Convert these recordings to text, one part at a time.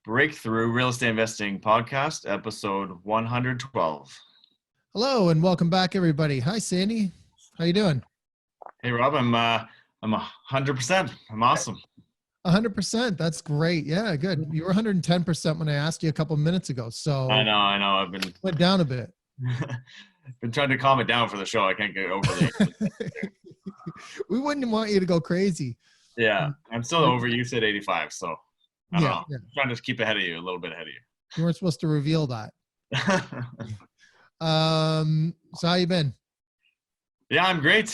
Breakthrough Real Estate Investing Podcast, episode 112. Hello and welcome back, everybody. Hi, Sandy. How you doing? Hey, Rob. I'm 100%. I'm awesome. 100%. That's great. Yeah, good. You were 110% when I asked you a couple minutes ago. So I know. I've been went down a bit. been trying to calm it down for the show. I can't get overly. We wouldn't want you to go crazy. Yeah, I'm still over. You said 85, so I don't know. Yeah. I'm trying to keep ahead of you, a little bit ahead of you. You weren't supposed to reveal that. So how you been? Yeah, I'm great.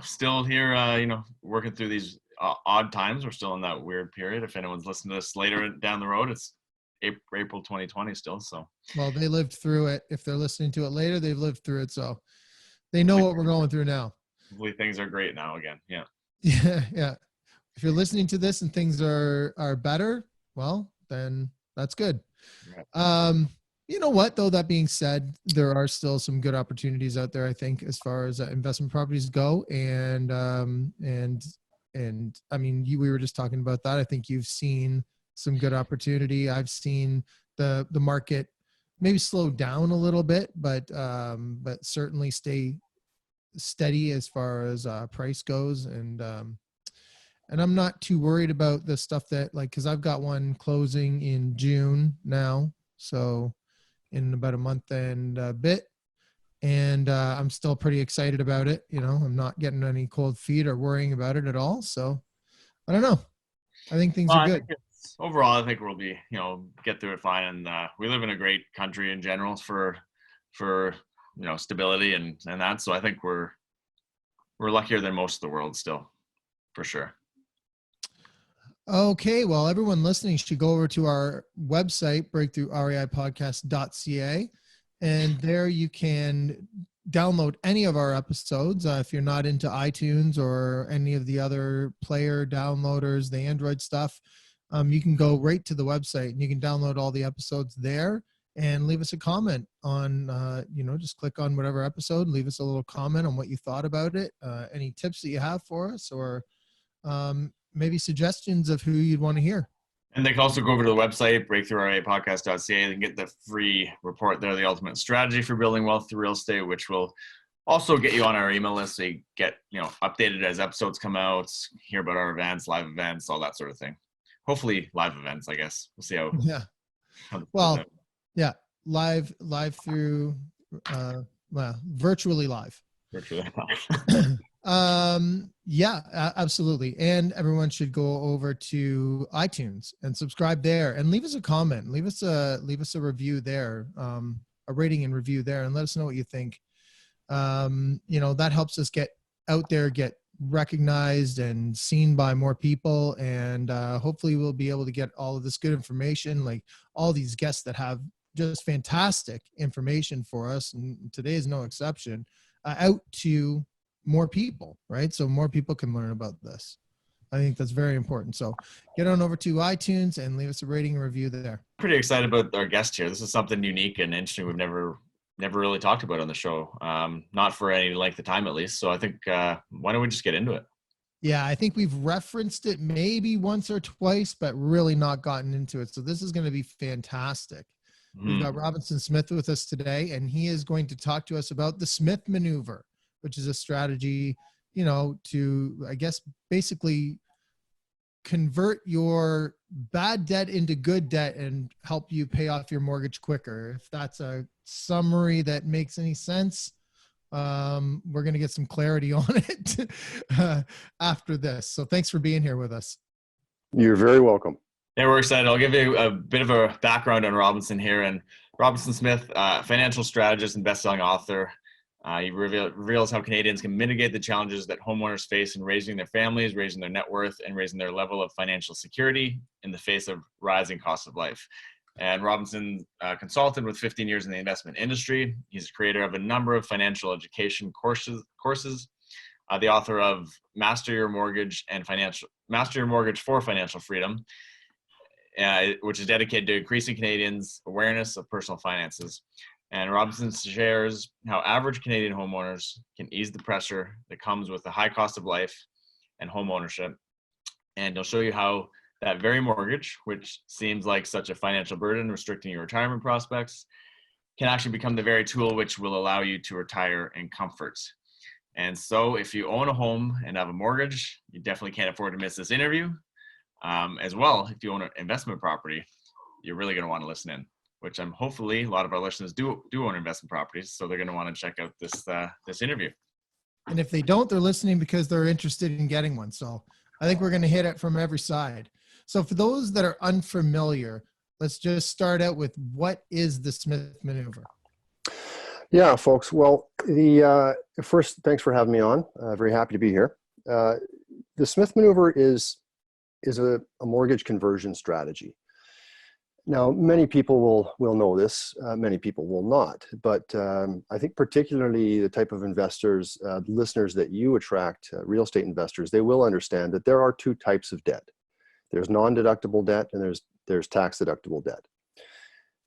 Still here. Working through these odd times. We're still in that weird period. If anyone's listening to this later down the road, it's April 2020 still. So. Well, they lived through it. If they're listening to it later, they've lived through it, so they know what we're going through now. Hopefully, things are great now again. Yeah. Yeah. If you're listening to this and things are better, well, then that's good. You know what, though, that being said, there are still some good opportunities out there, I think, as far as investment properties go. And I mean, we were just talking about that. I think you've seen some good opportunity. I've seen the market maybe slow down a little bit, but certainly stay steady as far as price goes. And I'm not too worried about the stuff that, like, because I've got one closing in June now, so in about a month and a bit, and I'm still pretty excited about it. I'm not getting any cold feet or worrying about it at all. So I don't know. I think things are good. Overall, I think we'll be, get through it fine. And we live in a great country in general for stability and that. So I think we're luckier than most of the world still, for sure. Okay, well, everyone listening should go over to our website, breakthroughreipodcast.ca, and there you can download any of our episodes. If you're not into iTunes or any of the other player downloaders, the Android stuff, you can go right to the website and you can download all the episodes there and leave us a comment on, just click on whatever episode, leave us a little comment on what you thought about it, any tips that you have for us, or maybe suggestions of who you'd want to hear. And they can also go over to the website, breakthroughreipodcast.ca, and get the free report there, The Ultimate Strategy for Building Wealth Through Real Estate, which will also get you on our email list so you get, updated as episodes come out, hear about our events, live events, all that sort of thing. Hopefully live events, I guess. We'll see how. Yeah. Well, yeah. Live through, virtually live. Virtually live. Yeah, absolutely. And everyone should go over to iTunes and subscribe there and leave us a comment, leave us a review there, a rating and review there, and let us know what you think. That helps us get out there, get recognized and seen by more people. And, hopefully we'll be able to get all of this good information, like all these guests that have just fantastic information for us. And today is no exception, out to more people, right? So more people can learn about this. I think that's very important. So get on over to iTunes and leave us a rating and review there. Pretty excited about our guest here. This is something unique and interesting we've never really talked about on the show, not for any length of time at least. So I think why don't we just get into it? Yeah, I think we've referenced it maybe once or twice, but really not gotten into it. So this is going to be fantastic. We've got Robinson Smith with us today, and he is going to talk to us about the Smith Manoeuvre, which is a strategy, to, I guess, basically convert your bad debt into good debt and help you pay off your mortgage quicker. If that's a summary that makes any sense, we're going to get some clarity on it after this. So thanks for being here with us. You're very welcome. Yeah, we're excited. I'll give you a bit of a background on Robinson here. And Robinson Smith, financial strategist and best-selling author. He reveals how Canadians can mitigate the challenges that homeowners face in raising their families, raising their net worth, and raising their level of financial security in the face of rising costs of life. And Robinson, consultant with 15 years in the investment industry. He's the creator of a number of financial education courses. The author of Master Your Mortgage for Financial Freedom, which is dedicated to increasing Canadians' awareness of personal finances. And Robinson shares how average Canadian homeowners can ease the pressure that comes with the high cost of life and home ownership. And he'll show you how that very mortgage, which seems like such a financial burden restricting your retirement prospects, can actually become the very tool which will allow you to retire in comfort. And so if you own a home and have a mortgage, you definitely can't afford to miss this interview. As well, if you own an investment property, you're really going to want to listen in, which I'm hopefully a lot of our listeners do own investment properties. So they're going to want to check out this interview. And if they don't, they're listening because they're interested in getting one. So I think we're going to hit it from every side. So for those that are unfamiliar, let's just start out with what is the Smith Maneuver? Yeah, folks. Well, first, thanks for having me on. Very happy to be here. The Smith Maneuver is a mortgage conversion strategy. Now, many people will know this, many people will not, but I think particularly the type of investors, listeners that you attract, real estate investors, they will understand that there are two types of debt. There's non-deductible debt and there's tax-deductible debt.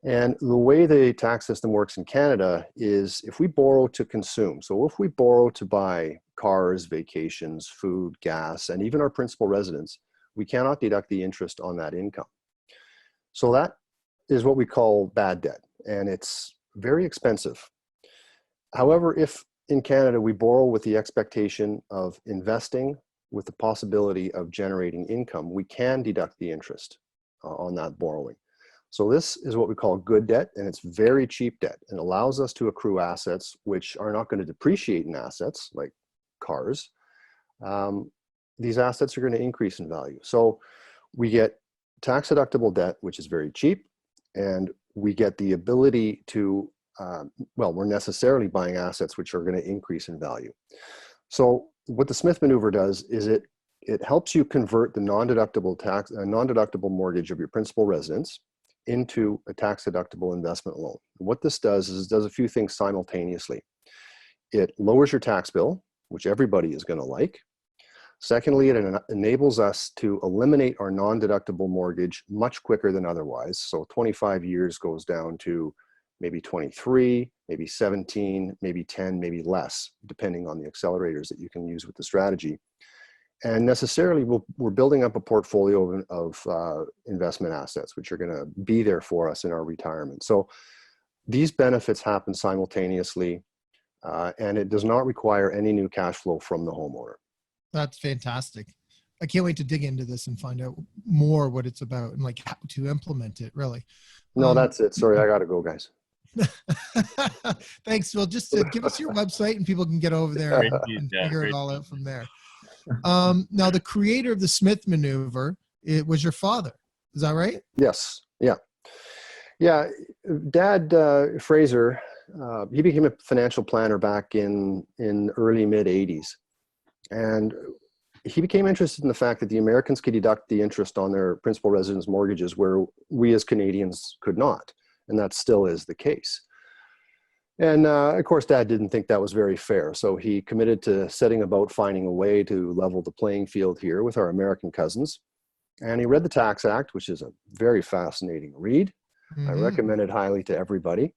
And the way the tax system works in Canada is if we borrow to consume, so if we borrow to buy cars, vacations, food, gas, and even our principal residence, we cannot deduct the interest on that income. So that is what we call bad debt, and it's very expensive. However, if in Canada we borrow with the expectation of investing with the possibility of generating income, we can deduct the interest on that borrowing. So this is what we call good debt, and it's very cheap debt, and allows us to accrue assets which are not going to depreciate in assets like cars. These assets are going to increase in value. So we get tax-deductible debt, which is very cheap, and we get the ability to, we're necessarily buying assets which are going to increase in value. So what the Smith Maneuver does is it helps you convert the non-deductible mortgage of your principal residence into a tax-deductible investment loan. What this does is it does a few things simultaneously. It lowers your tax bill, which everybody is going to like. Secondly, it enables us to eliminate our non-deductible mortgage much quicker than otherwise. So 25 years goes down to maybe 23, maybe 17, maybe 10, maybe less, depending on the accelerators that you can use with the strategy. And necessarily, we're building up a portfolio of investment assets, which are going to be there for us in our retirement. So these benefits happen simultaneously, and it does not require any new cash flow from the homeowner. That's fantastic. I can't wait to dig into this and find out more what it's about and like how to implement it, really. No, that's it. Sorry, I got to go, guys. Thanks, Phil. Just to give us your website and people can get over there and figure it all out from there. Now, the creator of the Smith Maneuver, it was your father. Is that right? Yes. Yeah. Yeah. Dad, Fraser, he became a financial planner back in early mid 80s. And he became interested in the fact that the Americans could deduct the interest on their principal residence mortgages where we as Canadians could not. And that still is the case. And of course, Dad didn't think that was very fair. So he committed to setting about finding a way to level the playing field here with our American cousins. And he read the Tax Act, which is a very fascinating read. I recommend it highly to everybody.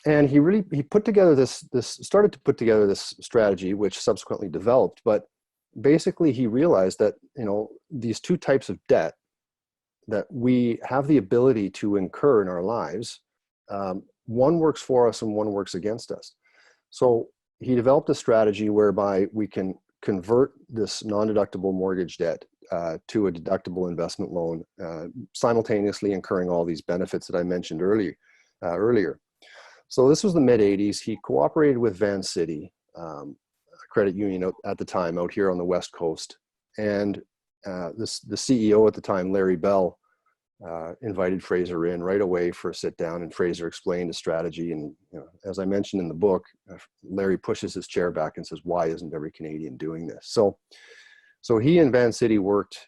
And he put together started to put together this strategy, which subsequently developed. But basically, he realized that, these two types of debt that we have the ability to incur in our lives, one works for us and one works against us. So he developed a strategy whereby we can convert this non-deductible mortgage debt to a deductible investment loan, simultaneously incurring all these benefits that I mentioned earlier. So this was the mid 80s. He cooperated with Van City, a credit union at the time out here on the West Coast. And the CEO at the time, Larry Bell, invited Fraser in right away for a sit down, and Fraser explained the strategy. And as I mentioned in the book, Larry pushes his chair back and says, "Why isn't every Canadian doing this?" So he and Van City worked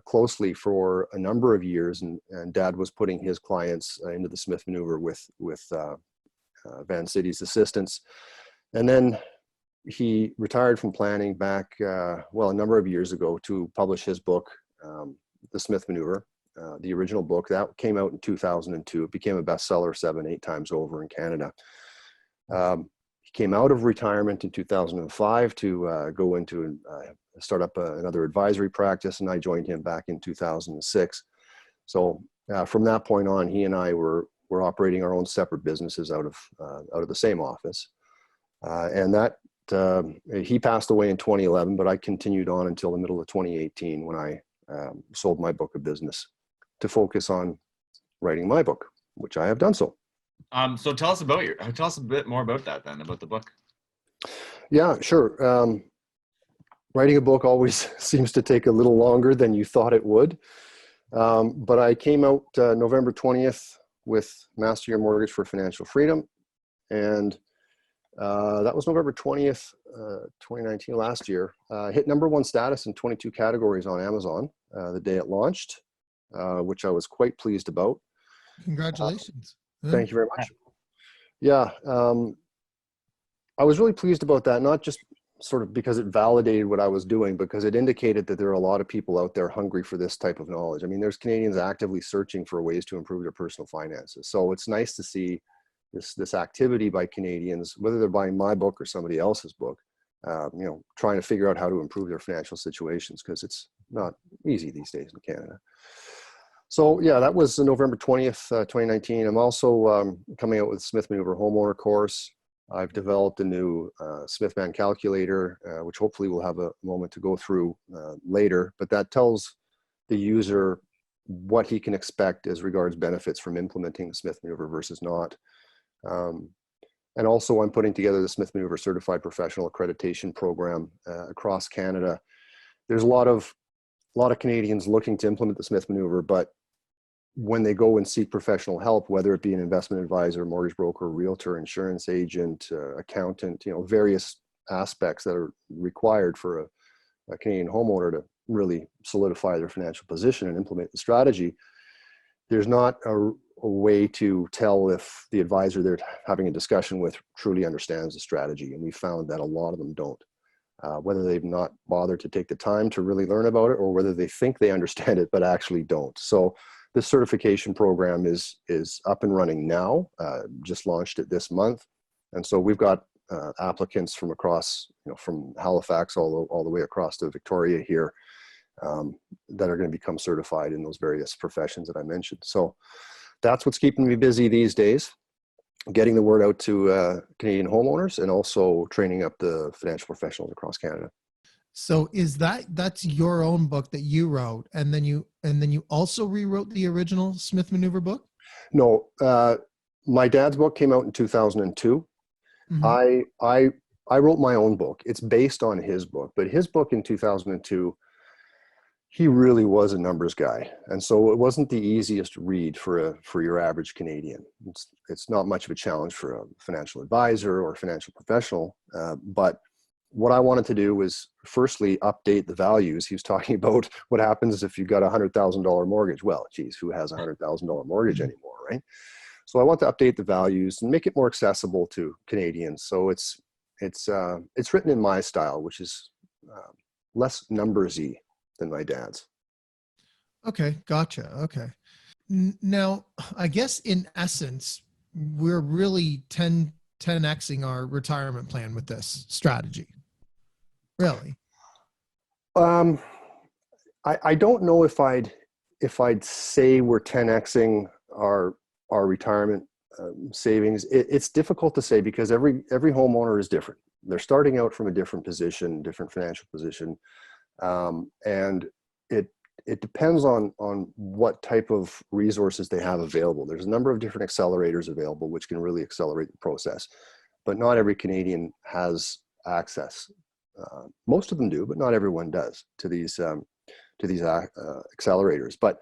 closely for a number of years, and Dad was putting his clients into the Smith Maneuver with Van City's assistance. And then he retired from planning back, a number of years ago to publish his book, The Smith Maneuver, the original book. That came out in 2002. It became a bestseller 7-8 times over in Canada. He came out of retirement in 2005 to go into start up another advisory practice, and I joined him back in 2006. So from that point on, he and I were operating our own separate businesses out of the same office. And that he passed away in 2011, but I continued on until the middle of 2018 when I sold my book of business to focus on writing my book, which I have done so. So tell us a bit more about that then, about the book. Yeah, sure. Writing a book always seems to take a little longer than you thought it would. But I came out November 20th with Master Your Mortgage for Financial Freedom. And that was November 20th, 2019, last year. Hit #1 status in 22 categories on Amazon the day it launched, which I was quite pleased about. Congratulations. Thank you very much. Yeah, I was really pleased about that, not just sort of because it validated what I was doing, because it indicated that there are a lot of people out there hungry for this type of knowledge. I mean, there's Canadians actively searching for ways to improve their personal finances. So it's nice to see this activity by Canadians, whether they're buying my book or somebody else's book, trying to figure out how to improve their financial situations, because it's not easy these days in Canada. So yeah, that was November 20th, 2019. I'm also coming out with Smith Manoeuvre homeowner course. I've developed a new Smith Man calculator, which hopefully we'll have a moment to go through later, but that tells the user what he can expect as regards benefits from implementing the Smith Manoeuvre versus not. And also I'm putting together the Smith Manoeuvre Certified Professional Accreditation Program across Canada. There's a lot of Canadians looking to implement the Smith Manoeuvre, but when they go and seek professional help, whether it be an investment advisor, mortgage broker, realtor, insurance agent, accountant, various aspects that are required for a Canadian homeowner to really solidify their financial position and implement the strategy, there's not a way to tell if the advisor they're having a discussion with truly understands the strategy. And we found that a lot of them don't. Whether they've not bothered to take the time to really learn about it, or whether they think they understand it but actually don't. So this certification program is up and running now. Just launched it this month, and so we've got applicants from across, from Halifax all the way across to Victoria here, that are going to become certified in those various professions that I mentioned. So that's what's keeping me busy these days, getting the word out to Canadian homeowners, and also training up the financial professionals across Canada. So that's your own book that you wrote, and then you also rewrote the original Smith Manoeuvre book? No, my dad's book came out in 2002. Mm-hmm. I wrote my own book. It's based on his book, but his book in 2002, he really was a numbers guy, and so it wasn't the easiest read for your average Canadian. It's not much of a challenge for a financial advisor or a financial professional, but what I wanted to do was firstly update the values. He was talking about what happens if you've got a $100,000 mortgage. Well, geez, who has a $100,000 mortgage anymore, right? So I want to update the values and make it more accessible to Canadians. So it's written in my style, which is less numbersy than my dad's. Okay, gotcha. Okay. Now, I guess in essence, we're really 10xing our retirement plan with this strategy. Really? I don't know if I'd say we're 10xing our retirement savings. It's difficult to say, because every homeowner is different. They're starting out from a different position, different financial position, and it depends on what type of resources they have available. There's a number of different accelerators available which can really accelerate the process, but not every Canadian has access. Most of them do, but not everyone does to these accelerators. But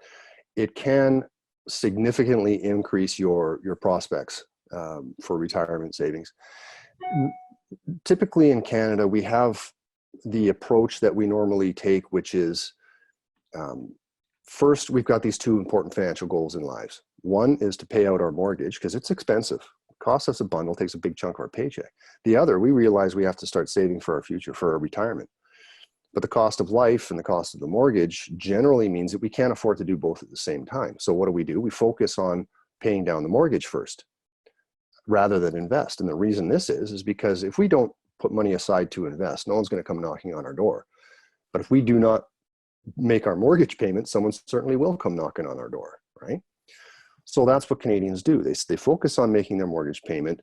it can significantly increase your prospects for retirement savings. Typically in Canada, we have the approach that we normally take, which is first, we've got these two important financial goals in lives. One is to pay out our mortgage, because it's expensive. It costs us a bundle, takes a big chunk of our paycheck. The other, we realize we have to start saving for our future, for our retirement. But the cost of life and the cost of the mortgage generally means that we can't afford to do both at the same time. So what do? We focus on paying down the mortgage first rather than invest. And the reason this is because if we don't put money aside to invest, no one's going to come knocking on our door. But if we do not make our mortgage payment, someone certainly will come knocking on our door, right? So that's what Canadians do. They focus on making their mortgage payment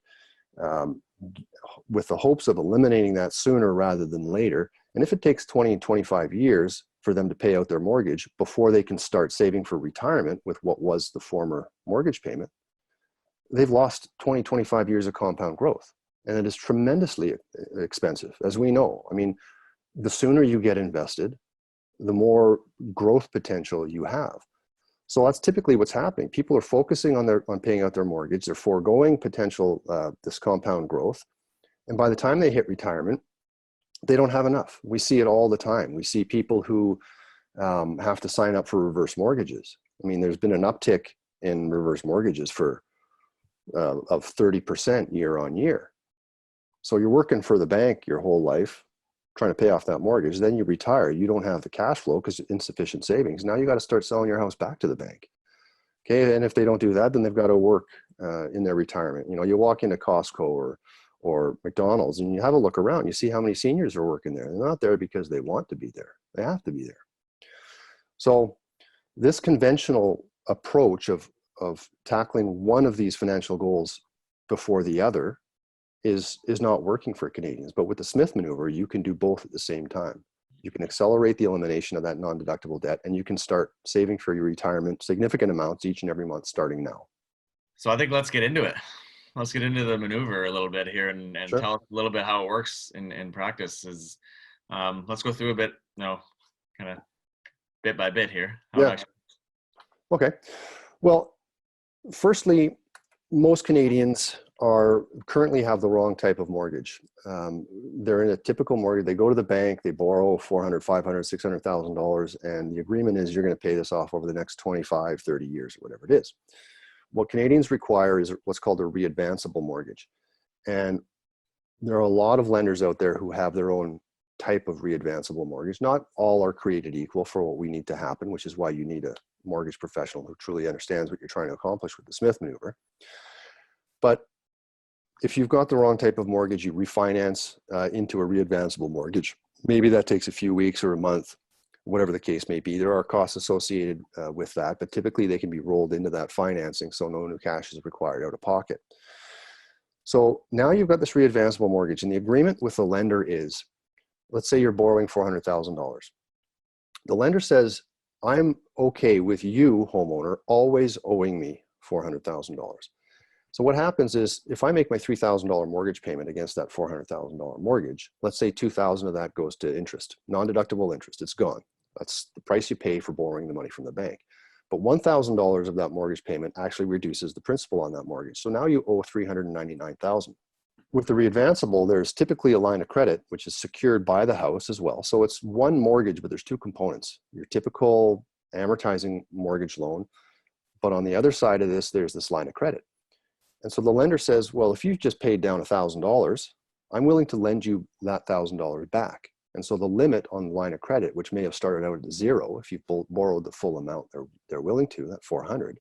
with the hopes of eliminating that sooner rather than later. And if it takes 20 and 25 years for them to pay out their mortgage before they can start saving for retirement with what was the former mortgage payment, they've lost 20, 25 years of compound growth. And it is tremendously expensive, as we know. I mean, the sooner you get invested, the more growth potential you have. So that's typically what's happening. People are focusing on paying out their mortgage. They're foregoing potential, this compound growth. And by the time they hit retirement, they don't have enough. We see it all the time. We see people who have to sign up for reverse mortgages. I mean, there's been an uptick in reverse mortgages of 30% year on year. So you're working for the bank your whole life, trying to pay off that mortgage. Then you retire. You don't have the cash flow because insufficient savings. Now you got to start selling your house back to the bank. Okay, and if they don't do that, then they've got to work in their retirement. You know, you walk into Costco or McDonald's and you have a look around. You see how many seniors are working there. They're not there because they want to be there. They have to be there. So this conventional approach of tackling one of these financial goals before the other is not working for Canadians. But with the Smith Maneuver, you can do both at the same time. You can accelerate the elimination of that non-deductible debt, and you can start saving for your retirement significant amounts each and every month starting now. So I think let's get into it. Let's get into the maneuver a little bit here and Sure. tell us a little bit how it works in practice. Let's go through a bit, kind of bit by bit here. Yeah. Okay. Well, firstly, most Canadians currently have the wrong type of mortgage. They're in a typical mortgage. They go to the bank, they borrow $400,000, $500,000, $600,000, and the agreement is you're going to pay this off over the next 25, 30 years, or whatever it is. What Canadians require is what's called a re-advanceable mortgage. And there are a lot of lenders out there who have their own type of re-advanceable mortgage. Not all are created equal for what we need to happen, which is why you need a mortgage professional who truly understands what you're trying to accomplish with the Smith Maneuver. But if you've got the wrong type of mortgage, you refinance into a re-advanceable mortgage. Maybe that takes a few weeks or a month, whatever the case may be. There are costs associated with that, but typically they can be rolled into that financing, so no new cash is required out of pocket. So now you've got this re-advanceable mortgage, and the agreement with the lender is, let's say you're borrowing $400,000. The lender says, I'm okay with you, homeowner, always owing me $400,000. So what happens is, if I make my $3,000 mortgage payment against that $400,000 mortgage, let's say $2,000 of that goes to interest, non-deductible interest, it's gone. That's the price you pay for borrowing the money from the bank. But $1,000 of that mortgage payment actually reduces the principal on that mortgage. So now you owe $399,000. With the re-advanceable, there's typically a line of credit, which is secured by the house as well. So it's one mortgage, but there's two components. Your typical amortizing mortgage loan, but on the other side of this, there's this line of credit. And so the lender says, well, if you've just paid down $1,000, I'm willing to lend you that $1,000 back. And so the limit on the line of credit, which may have started out at zero, if you borrowed the full amount they're willing to, that $400,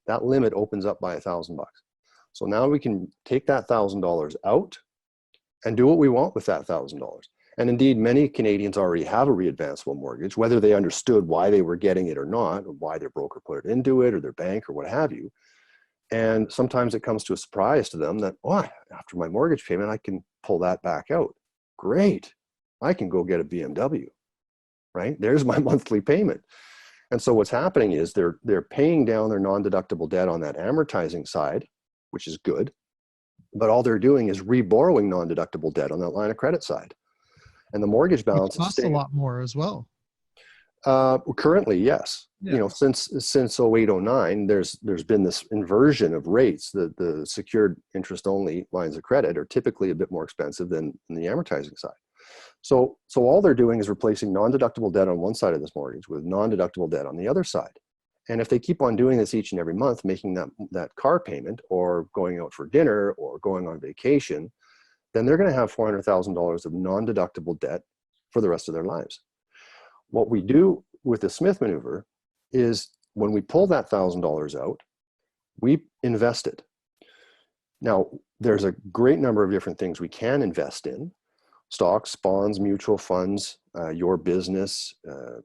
that limit opens up by $1,000. So now we can take that $1,000 out and do what we want with that $1,000. And indeed, many Canadians already have a re-advanceable mortgage, whether they understood why they were getting it or not, or why their broker put it into it, or their bank, or what have you. And sometimes it comes to a surprise to them that, oh, after my mortgage payment, I can pull that back out. Great. I can go get a BMW, right? There's my monthly payment. And so what's happening is they're paying down their non-deductible debt on that amortizing side, which is good. But all they're doing is re-borrowing non-deductible debt on that line of credit side. And the mortgage balance costs a lot more as well. Currently, yes. Yeah. You know, since 08, 09, there's been this inversion of rates. The secured interest only lines of credit are typically a bit more expensive than the amortizing side. So all they're doing is replacing non-deductible debt on one side of this mortgage with non-deductible debt on the other side. And if they keep on doing this each and every month, making that car payment or going out for dinner or going on vacation, then they're going to have $400,000 of non-deductible debt for the rest of their lives. What we do with the Smith Maneuver is when we pull that $1,000 out, we invest it. Now, there's a great number of different things we can invest in. stocks, bonds, mutual funds, your business,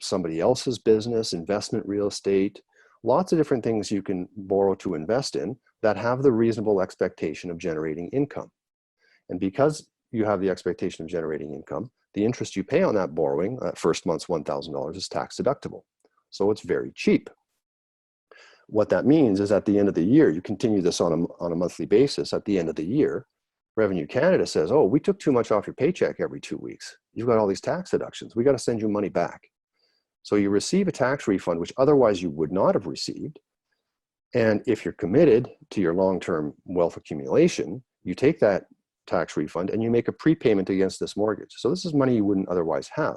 somebody else's business, investment real estate, lots of different things you can borrow to invest in that have the reasonable expectation of generating income. And because you have the expectation of generating income, the interest you pay on that borrowing, first month's $1,000, is tax deductible. So it's very cheap. What that means is at the end of the year, you continue this on a monthly basis. At the end of the year, Revenue Canada says, oh, we took too much off your paycheck every 2 weeks. You've got all these tax deductions. We got to send you money back. So you receive a tax refund, which otherwise you would not have received. And if you're committed to your long-term wealth accumulation, you take that tax refund and you make a prepayment against this mortgage. So this is money you wouldn't otherwise have.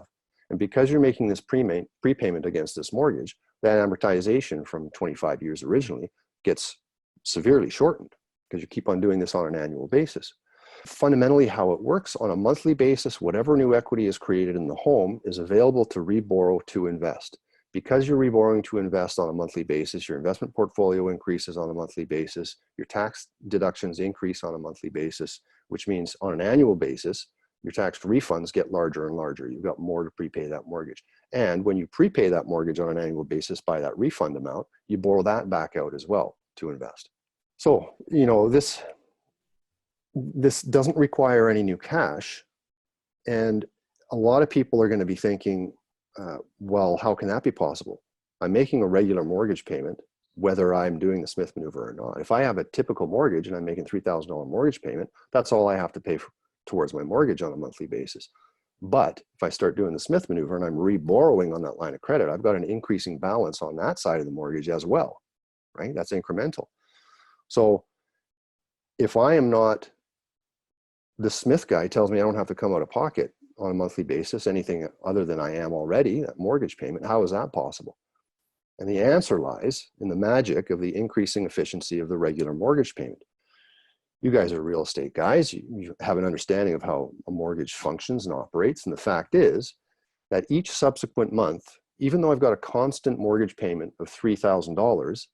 And because you're making this prepayment against this mortgage, that amortization from 25 years originally gets severely shortened because you keep on doing this on an annual basis. Fundamentally, how it works on a monthly basis, whatever new equity is created in the home is available to reborrow to invest. Because you're reborrowing to invest on a monthly basis, your investment portfolio increases on a monthly basis, your tax deductions increase on a monthly basis, which means on an annual basis, your tax refunds get larger and larger. You've got more to prepay that mortgage. And when you prepay that mortgage on an annual basis by that refund amount, you borrow that back out as well to invest. So, you know, this doesn't require any new cash. And a lot of people are going to be thinking, well, how can that be possible? I'm making a regular mortgage payment, whether I'm doing the Smith Maneuver or not. If I have a typical mortgage and I'm making $3,000 mortgage payment, that's all I have to pay towards my mortgage on a monthly basis. But if I start doing the Smith Maneuver and I'm re-borrowing on that line of credit, I've got an increasing balance on that side of the mortgage as well, right? That's incremental. So if I am not, the Smith guy tells me I don't have to come out of pocket on a monthly basis, anything other than I am already, that mortgage payment, how is that possible? And the answer lies in the magic of the increasing efficiency of the regular mortgage payment. You guys are real estate guys. You have an understanding of how a mortgage functions and operates. And the fact is that each subsequent month, even though I've got a constant mortgage payment of $3,000,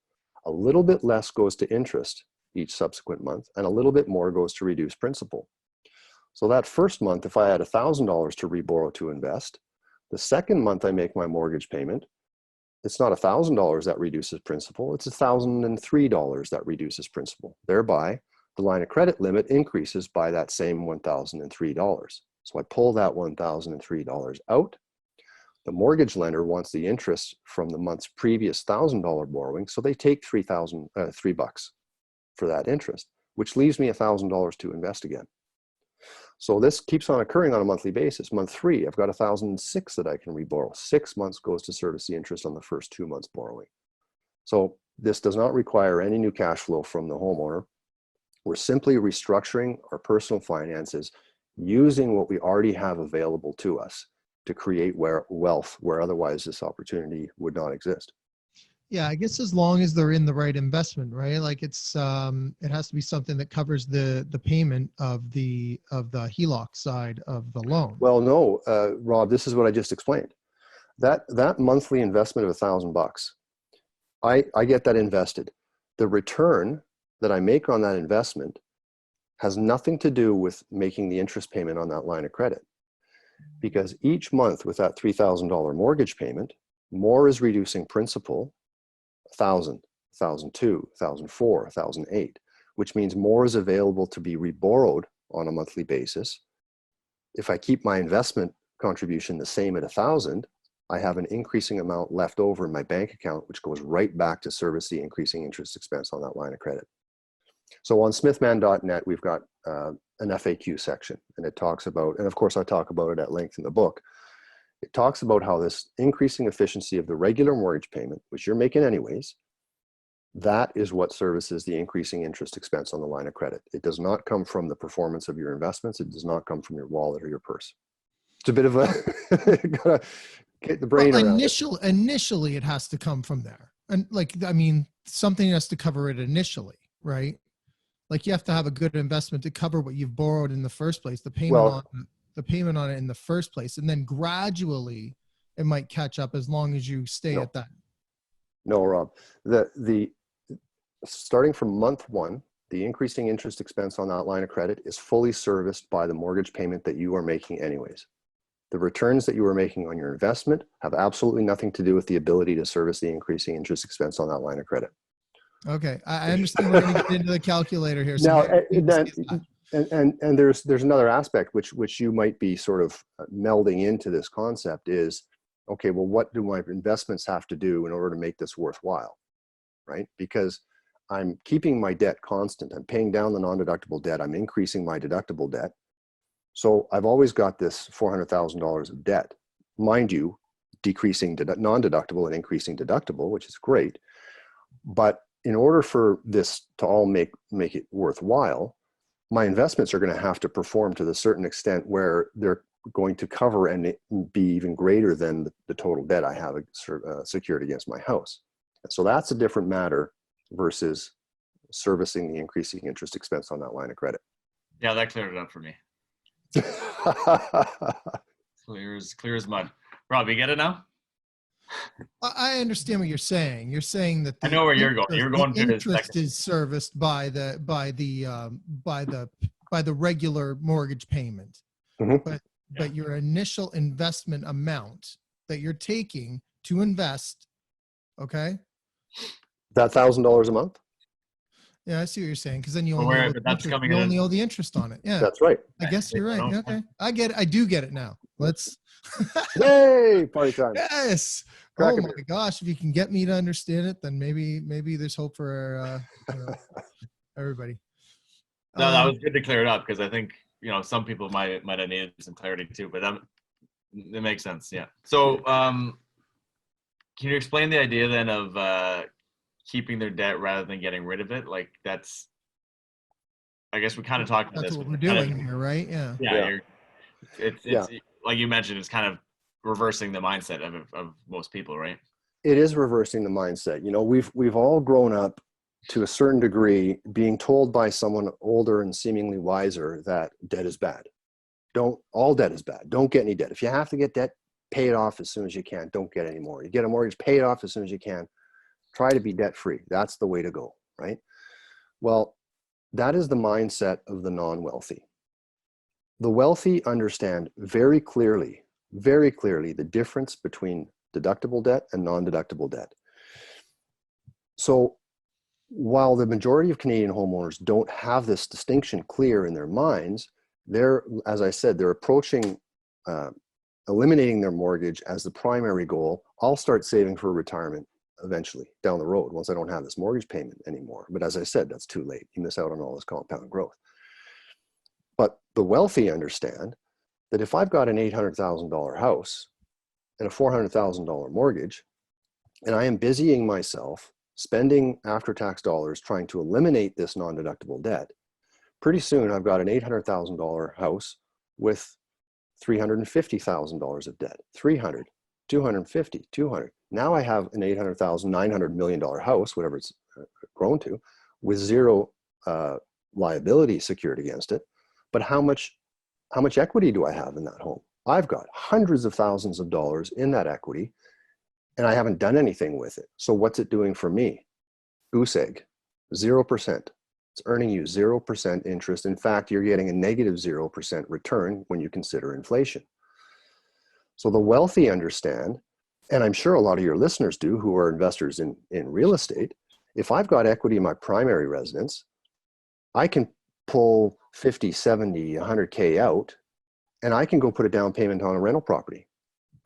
a little bit less goes to interest each subsequent month, and a little bit more goes to reduce principal. So that first month, if I had $1,000 to reborrow to invest, the second month I make my mortgage payment, it's not $1,000 that reduces principal, it's $1,003 that reduces principal. Thereby, the line of credit limit increases by that same $1,003. So I pull that $1,003 out. The mortgage lender wants the interest from the month's previous $1,000 borrowing, so they take $3 for that interest, which leaves me $1,000 to invest again. So this keeps on occurring on a monthly basis. Month 3, I've got $1,006 that I can reborrow. 6 months goes to service the interest on the first 2 months borrowing. So this does not require any new cash flow from the homeowner. We're simply restructuring our personal finances using what we already have available to us to create wealth where otherwise this opportunity would not exist. Yeah, I guess as long as they're in the right investment, right? Like it's it has to be something that covers the payment of the HELOC side of the loan. Well, no, Rob, this is what I just explained. That monthly investment of $1,000, I get that invested. The return that I make on that investment has nothing to do with making the interest payment on that line of credit, because each month with that $3,000 mortgage payment, more is reducing principal. 1,000, 1,002, 1,004, 1,008, which means more is available to be reborrowed on a monthly basis. If I keep my investment contribution the same at 1,000, I have an increasing amount left over in my bank account, which goes right back to service the increasing interest expense on that line of credit. So on smithman.net, we've got an FAQ section, and it talks about, and of course I talk about it at length in the book. It talks about how this increasing efficiency of the regular mortgage payment, which you're making anyways, that is what services the increasing interest expense on the line of credit. It does not come from the performance of your investments. It does not come from your wallet or your purse. It's a bit of a, gotta get the brain around it. Initially, it has to come from there. And like, I mean, something has to cover it initially, right? Like you have to have a good investment to cover what you've borrowed in the first place, the payment on it in the first place. And then gradually it might catch up as long as you stay at that. No, Rob, the starting from month 1, the increasing interest expense on that line of credit is fully serviced by the mortgage payment that you are making anyways. The returns that you are making on your investment have absolutely nothing to do with the ability to service the increasing interest expense on that line of credit. Okay, I understand we're going to get into the calculator here. So Now, yeah, there's another aspect which you might be sort of melding into this concept is, okay, well, what do my investments have to do in order to make this worthwhile, right? Because I'm keeping my debt constant. I'm paying down the non-deductible debt. I'm increasing my deductible debt. So I've always got this $400,000 of debt, mind you, decreasing non-deductible and increasing deductible, which is great. But in order for this to all make it worthwhile, my investments are going to have to perform to the certain extent where they're going to cover and be even greater than the total debt I have secured against my house. So that's a different matter versus servicing the increasing interest expense on that line of credit. Yeah, that cleared it up for me. Clear as mud. Rob, you get it now? I understand what you're saying. You're saying that I know where you're going. You're going the to interest is serviced by the regular mortgage payment, Mm-hmm. but your initial investment amount that you're taking to invest, okay? That $1,000 a month? Yeah, I see what you're saying. Because then you Well, only, where- owe but the that's interest, coming you in only as- owe the interest on it. Yeah, That's right. I guess you're right. I don't- Okay, I get it. I do get it now. Let's. Yay, party time. Yes. Crack Oh a my beer. gosh! If you can get me to understand it, then maybe there's hope for everybody. No, that was good to clear it up because I think some people might have needed some clarity too, but it makes sense. Yeah. So, can you explain the idea then of keeping their debt rather than getting rid of it? Like that's, I guess we kind of talked about That's this. what we're but kind of- doing here, right? Yeah. Yeah. It's Yeah. like you mentioned, it's kind of reversing the mindset of most people, right? It is reversing the mindset. We've all grown up to a certain degree being told by someone older and seemingly wiser that debt is bad. All debt is bad. Don't get any debt. If you have to get debt, pay it off as soon as you can. Don't get any more. You get a mortgage, pay it off as soon as you can. Try to be debt free. That's the way to go, right? Well, that is the mindset of the non-wealthy. The wealthy understand very clearly the difference between deductible debt and non-deductible debt. So while the majority of Canadian homeowners don't have this distinction clear in their minds, as I said, they're approaching eliminating their mortgage as the primary goal. I'll start saving for retirement eventually down the road once I don't have this mortgage payment anymore. But as I said, that's too late. You miss out on all this compound growth. But the wealthy understand that if I've got an $800,000 house and a $400,000 mortgage, and I am busying myself spending after-tax dollars trying to eliminate this non-deductible debt, pretty soon I've got an $800,000 house with $350,000 of debt, 300, 250, 200. Now I have an $800,000, $900 million house, whatever it's grown to, with zero liability secured against it. But how much equity do I have in that home? I've got hundreds of thousands of dollars in that equity, and I haven't done anything with it. So what's it doing for me? Goose egg, 0%. It's earning you 0% interest. In fact, you're getting a negative 0% return when you consider inflation. So the wealthy understand, and I'm sure a lot of your listeners do who are investors in real estate, if I've got equity in my primary residence, I can pull 50, 70, 100K out, and I can go put a down payment on a rental property.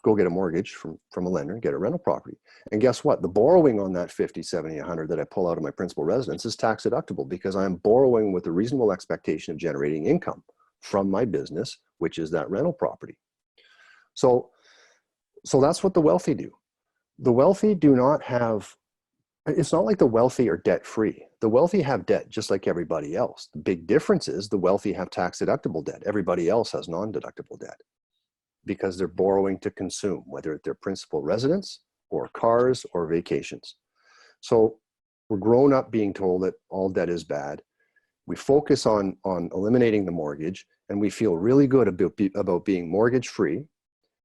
Go get a mortgage from a lender and get a rental property. And guess what? The borrowing on that 50, 70, 100 that I pull out of my principal residence is tax deductible because I'm borrowing with a reasonable expectation of generating income from my business, which is that rental property. So that's what the wealthy do. The wealthy do not have, it's not like the wealthy are debt free. The wealthy have debt just like everybody else. The big difference is the wealthy have tax deductible debt. Everybody else has non-deductible debt, because they're borrowing to consume, whether it's their principal residence or cars or vacations. So we're grown up being told that all debt is bad. We focus on eliminating the mortgage, and we feel really good about being mortgage free.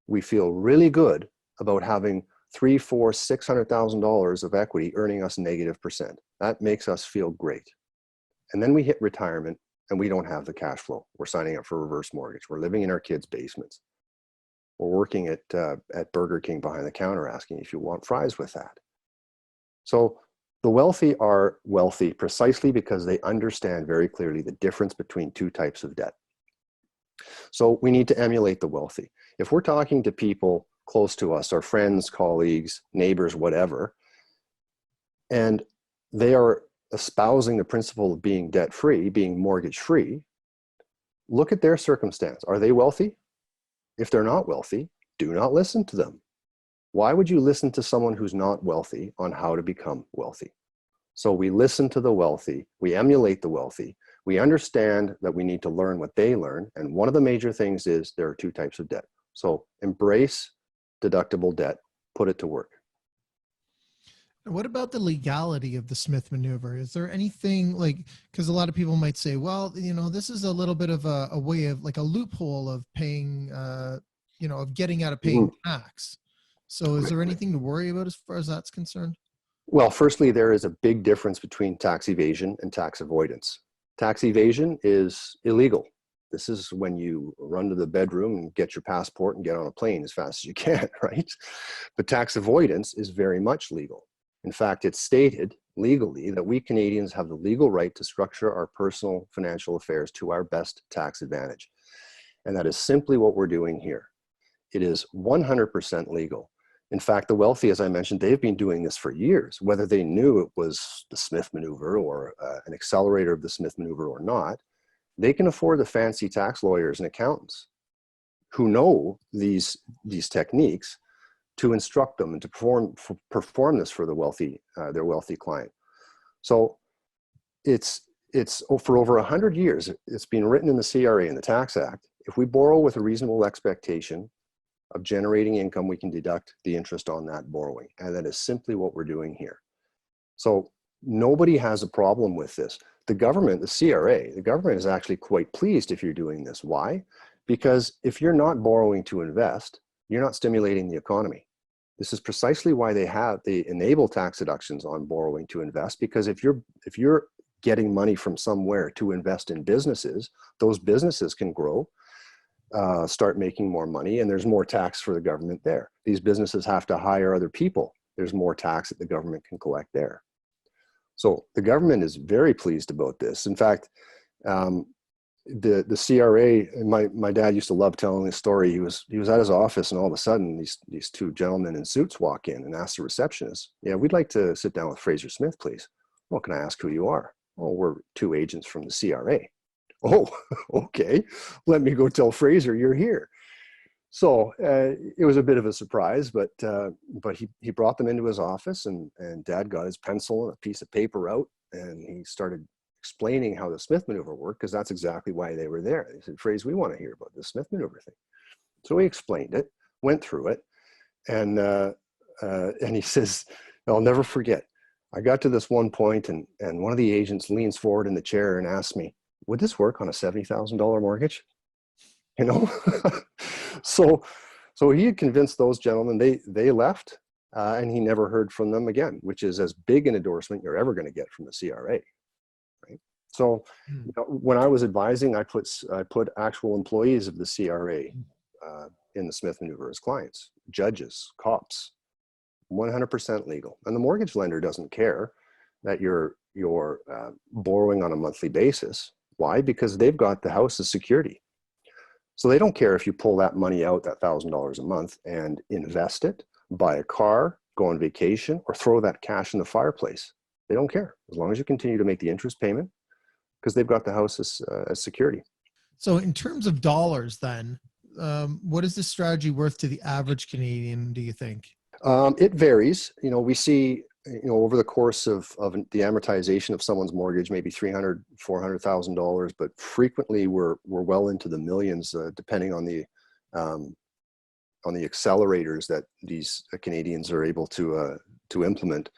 We feel really good about having $300,000, $400,000, $600,000 of equity earning us -%. That makes us feel great. And then we hit retirement and we don't have the cash flow. We're signing up for reverse mortgage. We're living in our kids' basements. We're working at Burger King behind the counter asking if you want fries with that. So the wealthy are wealthy precisely because they understand very clearly the difference between two types of debt. So we need to emulate the wealthy. If we're talking to people close to us, our friends, colleagues, neighbors, whatever, and they are espousing the principle of being debt-free, being mortgage-free, look at their circumstance. Are they wealthy? If they're not wealthy, do not listen to them. Why would you listen to someone who's not wealthy on how to become wealthy? So we listen to the wealthy, we emulate the wealthy, we understand that we need to learn what they learn. And one of the major things is there are two types of debt. So embrace deductible debt, put it to work. What about the legality of the Smith Maneuver? Is there anything like, because a lot of people might say, well, you know, this is a little bit of a way of like a loophole of paying, you know, of getting out of paying tax. So is there anything to worry about as far as that's concerned? Well, firstly, there is a big difference between tax evasion and tax avoidance. Tax evasion is illegal. This is when you run to the bedroom and get your passport and get on a plane as fast as you can, right? But tax avoidance is very much legal. In fact, it's stated legally that we Canadians have the legal right to structure our personal financial affairs to our best tax advantage. And that is simply what we're doing here. It is 100% legal. In fact, the wealthy, as I mentioned, they've been doing this for years, whether they knew it was the Smith Maneuver or an accelerator of the Smith Maneuver or not. They can afford the fancy tax lawyers and accountants who know these techniques to instruct them and to perform this for the wealthy, their wealthy client. So it's for over 100 years, it's been written in the CRA in the Tax Act. If we borrow with a reasonable expectation of generating income, we can deduct the interest on that borrowing. And that is simply what we're doing here. So nobody has a problem with this. The government, the CRA, the government is actually quite pleased if you're doing this. Why? Because if you're not borrowing to invest, you're not stimulating the economy. This is precisely why they enable tax deductions on borrowing to invest, because if you're getting money from somewhere to invest in businesses, those businesses can grow, start making more money, and there's more tax for the government there. These businesses have to hire other people. There's more tax that the government can collect there. So the government is very pleased about this. In fact, the CRA, my dad used to love telling this story. He was at his office, and all of a sudden these two gentlemen in suits walk in and ask the receptionist, "Yeah, we'd like to sit down with Fraser Smith, please." "Well, can I ask who you are?" "Oh, we're two agents from the CRA." "Oh, okay. Let me go tell Fraser you're here." So it was a bit of a surprise, but he brought them into his office, and Dad got his pencil and a piece of paper out, and he started explaining how the Smith Maneuver worked, because that's exactly why they were there. They said, "Fraser, we want to hear about the Smith Maneuver thing." So he explained it, went through it, and he says, "I'll never forget. I got to this one point, and one of the agents leans forward in the chair and asks me, 'Would this work on a $70,000 mortgage?'" You know, so he had convinced those gentlemen. They left, and he never heard from them again, which is as big an endorsement you're ever going to get from the CRA, right? So, you know, when I was advising, I put actual employees of the CRA in the Smith Maneuver as clients, judges, cops, 100% legal, and the mortgage lender doesn't care that you're borrowing on a monthly basis. Why? Because they've got the house as security. So they don't care if you pull that money out, that $1,000 a month, and invest it, buy a car, go on vacation, or throw that cash in the fireplace. They don't care, as long as you continue to make the interest payment, because they've got the house as security. So in terms of dollars then, what is this strategy worth to the average Canadian, do you think? It varies. You know, we see, you know, over the course of the amortization of someone's mortgage, maybe $300,000, $400,000, but frequently we're well into the millions, depending on the accelerators that these Canadians are able to implement.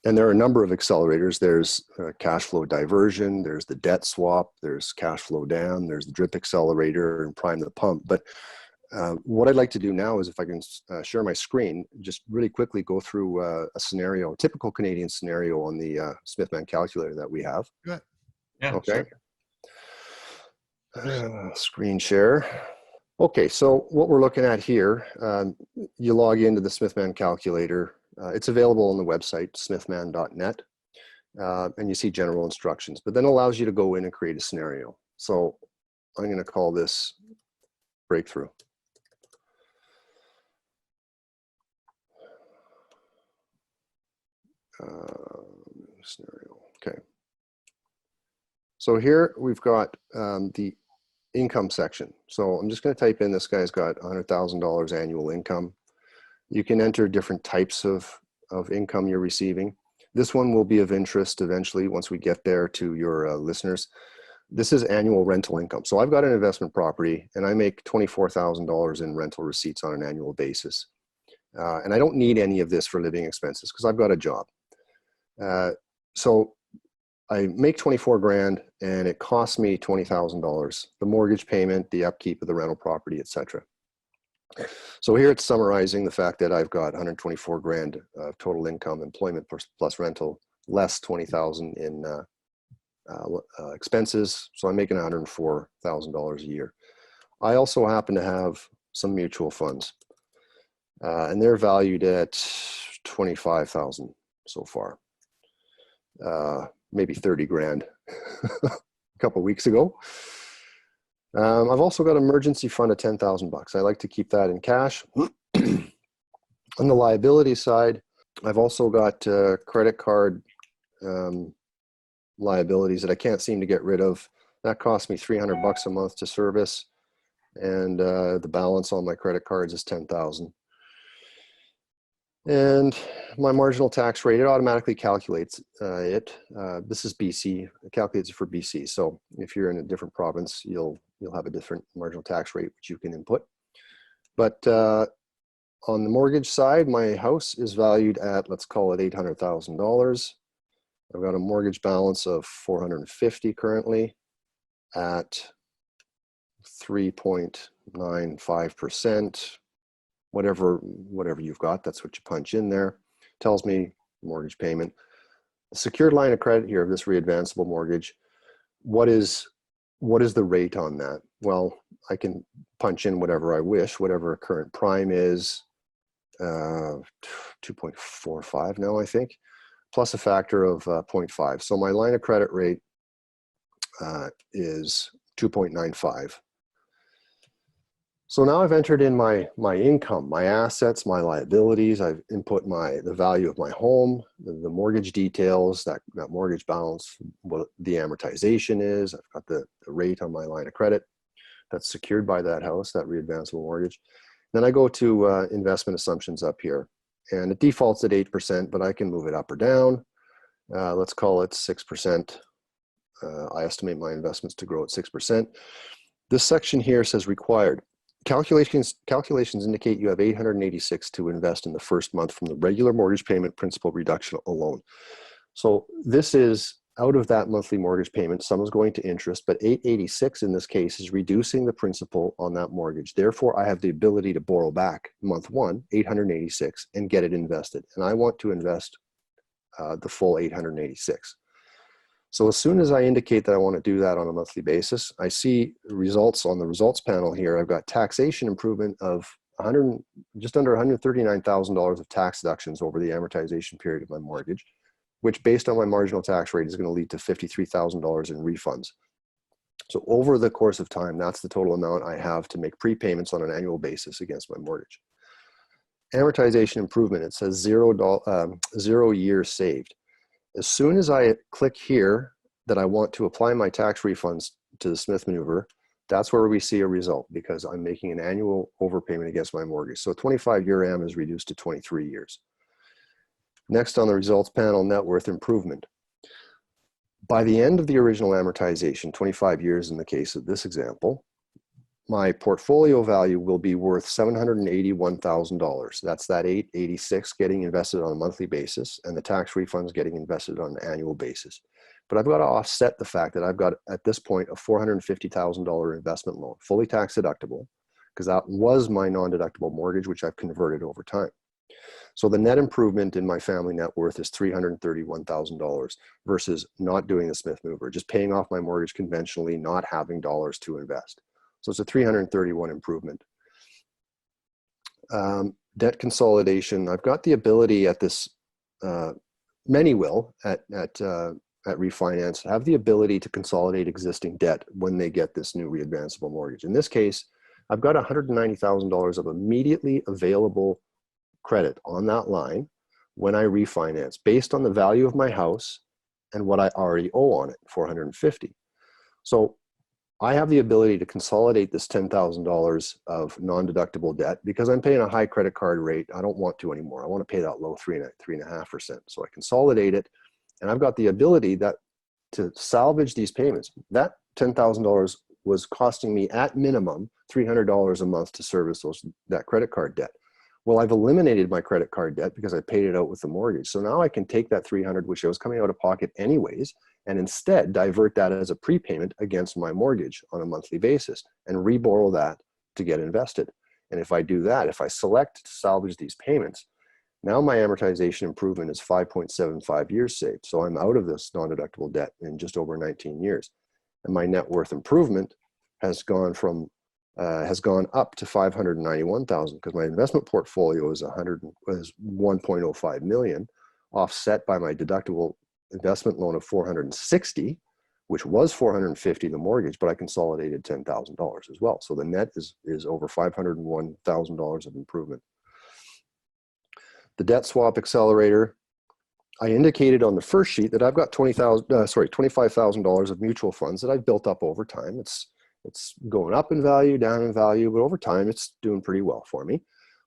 And there are a number of accelerators. There's cash flow diversion, there's the debt swap, there's cash flow down, there's the drip accelerator and prime the pump. But What I'd like to do now is, if I can share my screen, just really quickly go through a scenario, a typical Canadian scenario on the Smith Manoeuvre calculator that we have. Go ahead. Yeah, Okay. Sure. Screen share. Okay, so what we're looking at here, you log into the Smith Manoeuvre calculator. It's available on the website, smithman.net, and you see general instructions, but then allows you to go in and create a scenario. So I'm going to call this breakthrough. Scenario. Okay. So here we've got the income section. So I'm just going to type in, this guy's got $100,000 annual income. You can enter different types of income you're receiving. This one will be of interest eventually once we get there to your listeners. This is annual rental income. So I've got an investment property and I make $24,000 in rental receipts on an annual basis. And I don't need any of this for living expenses because I've got a job. So I make 24 grand and it costs me $20,000, the mortgage payment, the upkeep of the rental property, etc. So here it's summarizing the fact that I've got 124 grand of total income, employment plus rental, less 20,000 in expenses. So I'm making $104,000 a year. I also happen to have some mutual funds and they're valued at 25,000 so far. Maybe 30 grand a couple of weeks ago. I've also got an emergency fund of 10,000 bucks. I like to keep that in cash. On the liability side, I've also got credit card liabilities that I can't seem to get rid of. That costs me 300 bucks a month to service. And the balance on my credit cards is 10,000. And my marginal tax rate, it automatically calculates it. This is BC, it calculates it for BC. So if you're in a different province, you'll have a different marginal tax rate, which you can input. But on the mortgage side, my house is valued at, let's call it $800,000. I've got a mortgage balance of 450 currently at 3.95%. Whatever you've got, that's what you punch in there. Tells me mortgage payment. The secured line of credit here of this re-advanceable mortgage, what is the rate on that? Well, I can punch in whatever I wish, whatever current prime is, 2.45 now, I think, plus a factor of 0.5. So my line of credit rate is 2.95. So now I've entered in my income, my assets, my liabilities. I've input the value of my home, the mortgage details, that mortgage balance, what the amortization is. I've got the rate on my line of credit that's secured by that house, that re-advanceable mortgage. Then I go to investment assumptions up here, and it defaults at 8%, but I can move it up or down. Let's call it 6%. I estimate my investments to grow at 6%. This section here says required. Calculations indicate you have 886 to invest in the first month from the regular mortgage payment principal reduction alone. So this is out of that monthly mortgage payment. Some is going to interest, but 886 in this case is reducing the principal on that mortgage. Therefore, I have the ability to borrow back month one, 886, and get it invested. And I want to invest the full 886. So as soon as I indicate that I want to do that on a monthly basis, I see results on the results panel here. I've got taxation improvement of just under $139,000 of tax deductions over the amortization period of my mortgage, which based on my marginal tax rate is going to lead to $53,000 in refunds. So over the course of time, that's the total amount I have to make prepayments on an annual basis against my mortgage. Amortization improvement, it says 0 years saved. As soon as I click here that I want to apply my tax refunds to the Smith Manoeuvre, that's where we see a result because I'm making an annual overpayment against my mortgage. So 25-year AM is reduced to 23 years. Next on the results panel, net worth improvement. By the end of the original amortization, 25 years in the case of this example, my portfolio value will be worth $781,000. That's that 886 getting invested on a monthly basis and the tax refunds getting invested on an annual basis. But I've got to offset the fact that I've got, at this point, a $450,000 investment loan, fully tax deductible, because that was my non-deductible mortgage, which I've converted over time. So the net improvement in my family net worth is $331,000 versus not doing the Smith Manoeuvre, just paying off my mortgage conventionally, not having dollars to invest. So it's a 331 improvement. Debt consolidation. I've got the ability at this, many will at refinance have the ability to consolidate existing debt when they get this new re-advanceable mortgage. In this case, I've got $190,000 of immediately available credit on that line when I refinance based on the value of my house and what I already owe on it, $450. So I have the ability to consolidate this $10,000 of non-deductible debt because I'm paying a high credit card rate. I don't want to anymore. I want to pay that low 3.5%. So I consolidate it, and I've got the ability to salvage these payments. That $10,000 was costing me at minimum $300 a month to service that credit card debt. Well, I've eliminated my credit card debt because I paid it out with the mortgage. So now I can take that $300, which I was coming out of pocket anyways, and instead divert that as a prepayment against my mortgage on a monthly basis and re-borrow that to get invested. And if I do that, if I select to salvage these payments, now my amortization improvement is 5.75 years saved. So I'm out of this non-deductible debt in just over 19 years. And my net worth improvement has gone up to 591,000 because my investment portfolio is 1.05 million, offset by my deductible investment loan of 460, which was 450 the mortgage, but I consolidated $10,000 as well. So the net is over $501,000 of improvement. The debt swap accelerator, I indicated on the first sheet that I've got $25,000 of mutual funds that I've built up over time. It's going up in value, down in value, but over time it's doing pretty well for me.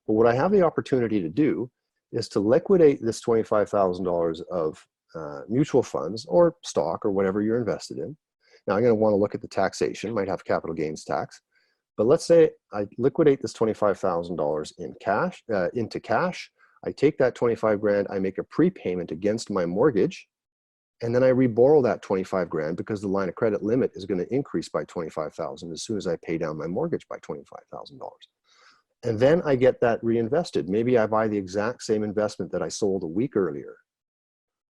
But what I have the opportunity to do is to liquidate this $25,000 of mutual funds or stock or whatever you're invested in. Now I'm going to want to look at the taxation, might have capital gains tax, but let's say I liquidate this $25,000 in cash, into cash. I take that 25 grand, I make a prepayment against my mortgage, and then I reborrow that 25 grand because the line of credit limit is going to increase by 25,000 as soon as I pay down my mortgage by $25,000. And then I get that reinvested. Maybe I buy the exact same investment that I sold a week earlier.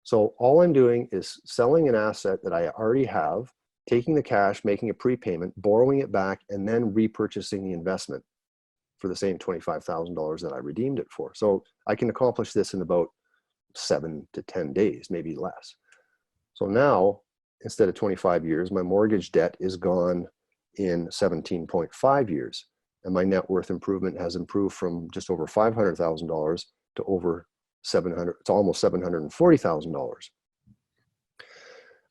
So all I'm doing is selling an asset that I already have, taking the cash, making a prepayment, borrowing it back, and then repurchasing the investment for the same $25,000 that I redeemed it for. So I can accomplish this in about 7 to 10 days, maybe less. So now, instead of 25 years, my mortgage debt is gone in 17.5 years. And my net worth improvement has improved from just over $500,000 to over it's almost $740,000.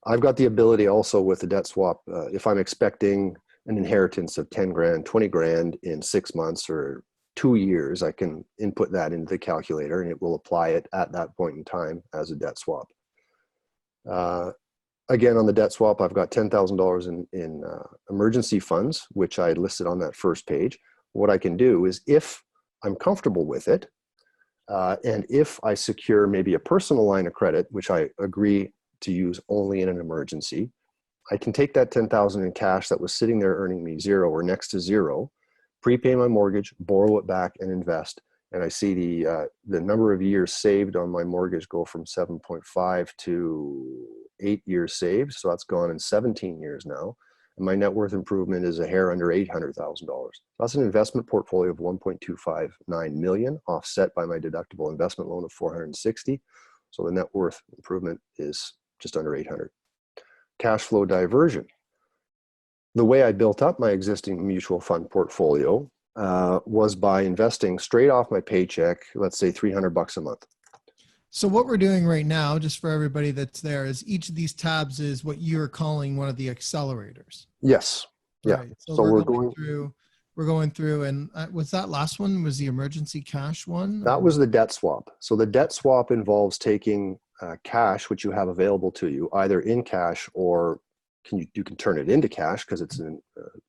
I've got the ability also with the debt swap, if I'm expecting an inheritance of 10 grand, 20 grand in 6 months or 2 years, I can input that into the calculator and it will apply it at that point in time as a debt swap. Again, on the debt swap, I've got $10,000 in emergency funds, which I listed on that first page. What I can do is, if I'm comfortable with it, and if I secure maybe a personal line of credit, which I agree to use only in an emergency, I can take that $10,000 in cash that was sitting there earning me zero or next to zero, prepay my mortgage, borrow it back, and invest. And I see the number of years saved on my mortgage go from 7.5 to 8 years saved. So that's gone in 17 years now. And my net worth improvement is a hair under $800,000. That's an investment portfolio of 1.259 million, offset by my deductible investment loan of 460. So the net worth improvement is just under 800. Cash flow diversion. The way I built up my existing mutual fund portfolio was by investing straight off my paycheck, let's say $300 a month. So what we're doing right now, just for everybody that's there, is each of these tabs is what you're calling one of the accelerators. Yes. Yeah. Right. So we're going through, and was that last one was the emergency cash one? That was the debt swap. So the debt swap involves taking cash, which you have available to you, either in cash or you can turn it into cash because it's a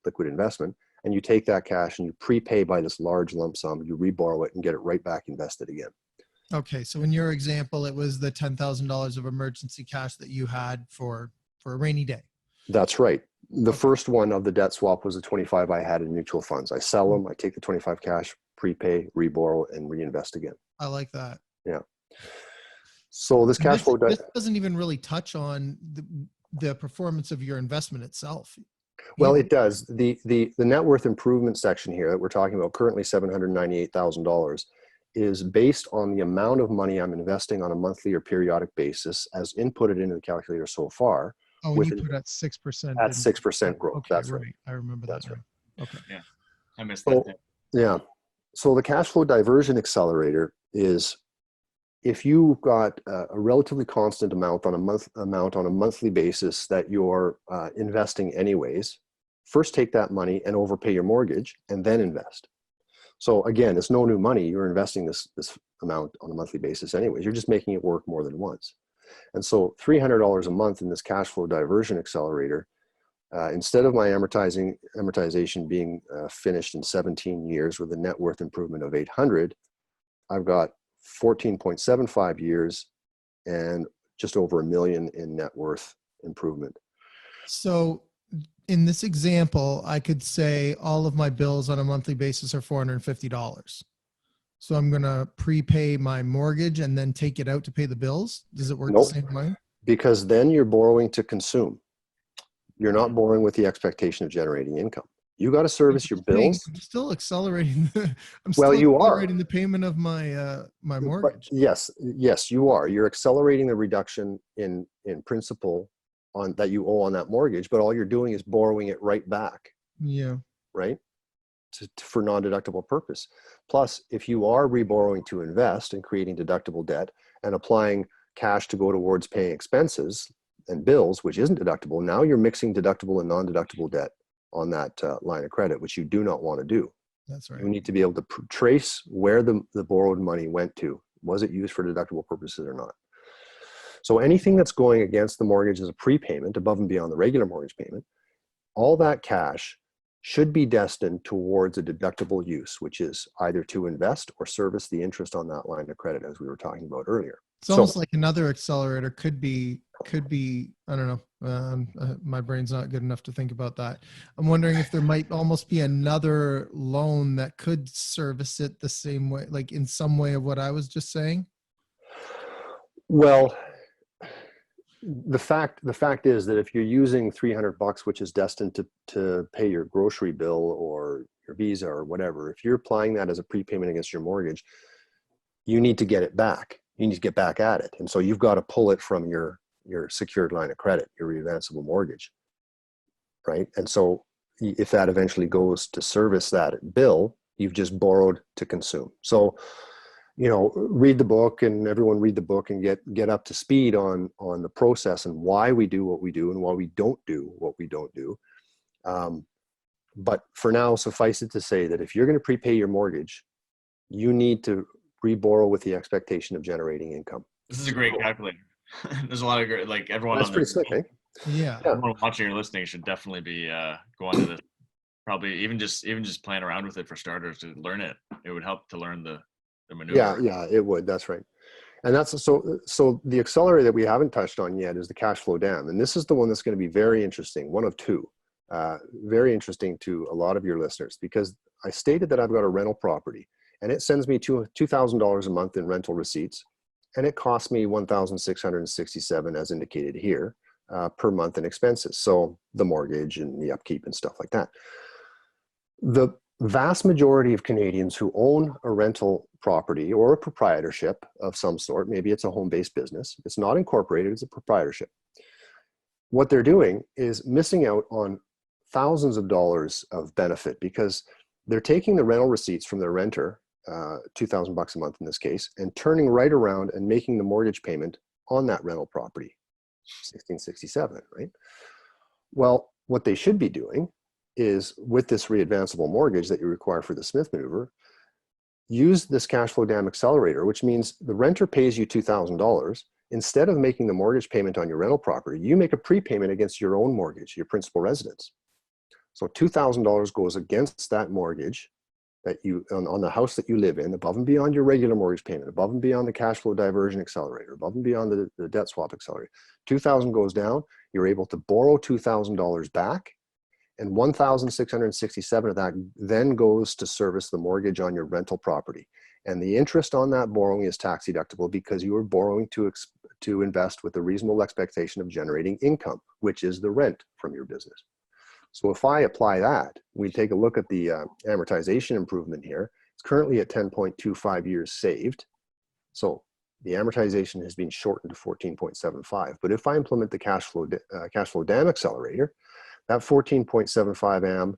liquid investment, and you take that cash and you prepay by this large lump sum, you reborrow it and get it right back invested again. Okay, so in your example, it was the $10,000 of emergency cash that you had for a rainy day. That's right. The first one of the debt swap was the 25 I had in mutual funds. I sell them, I take the 25 cash, prepay, reborrow, and reinvest again. I like that. Yeah. So this cash flow, This doesn't even really touch on the performance of your investment itself. well, it does. The net worth improvement section here that we're talking about, currently $798,000, is based on the amount of money I'm investing on a monthly or periodic basis as inputted into the calculator so far. Oh, and you put at 6%. At 6% growth. Okay, That's right. I remember that. That's right. Okay. Yeah, I missed that. Yeah. So the cash flow diversion accelerator is, if you've got a relatively constant amount on a monthly basis that you're investing anyways, first take that money and overpay your mortgage and then invest. So again, it's no new money. You're investing this amount on a monthly basis anyways. You're just making it work more than once. And so $300 a month in this cash flow diversion accelerator, instead of my amortization being finished in 17 years with a net worth improvement of 800, I've got 14.75 years and just over $1 million in net worth improvement. So in this example, I could say all of my bills on a monthly basis are $450. So I'm going to prepay my mortgage and then take it out to pay the bills. Does it work the same way? Because then you're borrowing to consume. You're not borrowing with the expectation of generating income. You got to service your bills. I'm still accelerating. The payment of my my mortgage. But yes, you are. You're accelerating the reduction in principal on that you owe on that mortgage, but all you're doing is borrowing it right back. Yeah. Right. For non-deductible purpose. Plus, if you are reborrowing to invest and creating deductible debt and applying cash to go towards paying expenses and bills, which isn't deductible, now you're mixing deductible and non-deductible debt on that line of credit, which you do not want to do. That's right. You need to be able to trace where the borrowed money went to. Was it used for deductible purposes or not? So anything that's going against the mortgage as a prepayment above and beyond the regular mortgage payment, all that cash should be destined towards a deductible use, which is either to invest or service the interest on that line of credit, as we were talking about earlier. It's almost like another accelerator could be, I don't know. My brain's not good enough to think about that. I'm wondering if there might almost be another loan that could service it the same way, like in some way of what I was just saying. Well, the fact is that if you're using $300, which is destined to pay your grocery bill or your Visa or whatever, if you're applying that as a prepayment against your mortgage, you need to get it back. You need to get back at it. And so you've got to pull it from your secured line of credit, your re-advanceable mortgage, right? And so if that eventually goes to service that bill, you've just borrowed to consume. So, you know, read the book, and everyone read the book and get up to speed on the process and why we do what we do and why we don't do what we don't do. But for now, suffice it to say that if you're going to prepay your mortgage, you need to reborrow with the expectation of generating income. This is a great calculator. There's a lot of great, like everyone. That's on pretty slick, eh? Yeah. Everyone watching or listening should definitely be going to this. Probably even just playing around with it for starters to learn it. It would help to learn the maneuver. Yeah, it would. That's right. And that's so the accelerator that we haven't touched on yet is the cash flow dam. And this is the one that's going to be very interesting, one of two. Very interesting to a lot of your listeners, because I stated that I've got a rental property and it sends me $2,000 a month in rental receipts, and it costs me $1,667 as indicated here per month in expenses. So the mortgage and the upkeep and stuff like that. The vast majority of Canadians who own a rental property or a proprietorship of some sort, maybe it's a home-based business, it's not incorporated, it's a proprietorship. What they're doing is missing out on thousands of dollars of benefit, because they're taking the rental receipts from their renter, $2,000 a month in this case, and turning right around and making the mortgage payment on that rental property, $1,667, right? Well, what they should be doing is, with this re-advanceable mortgage that you require for the Smith Manoeuvre, use this cash flow dam accelerator, which means the renter pays you $2,000. Instead of making the mortgage payment on your rental property, you make a prepayment against your own mortgage, your principal residence. So $2,000 goes against that mortgage that you, on the house that you live in, above and beyond your regular mortgage payment, above and beyond the cash flow diversion accelerator, above and beyond the debt swap accelerator, $2,000 goes down, you're able to borrow $2,000 back, and $1,667 of that then goes to service the mortgage on your rental property. And the interest on that borrowing is tax deductible because you are borrowing to invest with a reasonable expectation of generating income, which is the rent from your business. So if I apply that, we take a look at the amortization improvement here. It's currently at 10.25 years saved. So the amortization has been shortened to 14.75. But if I implement the cash flow dam accelerator, that 14.75 AM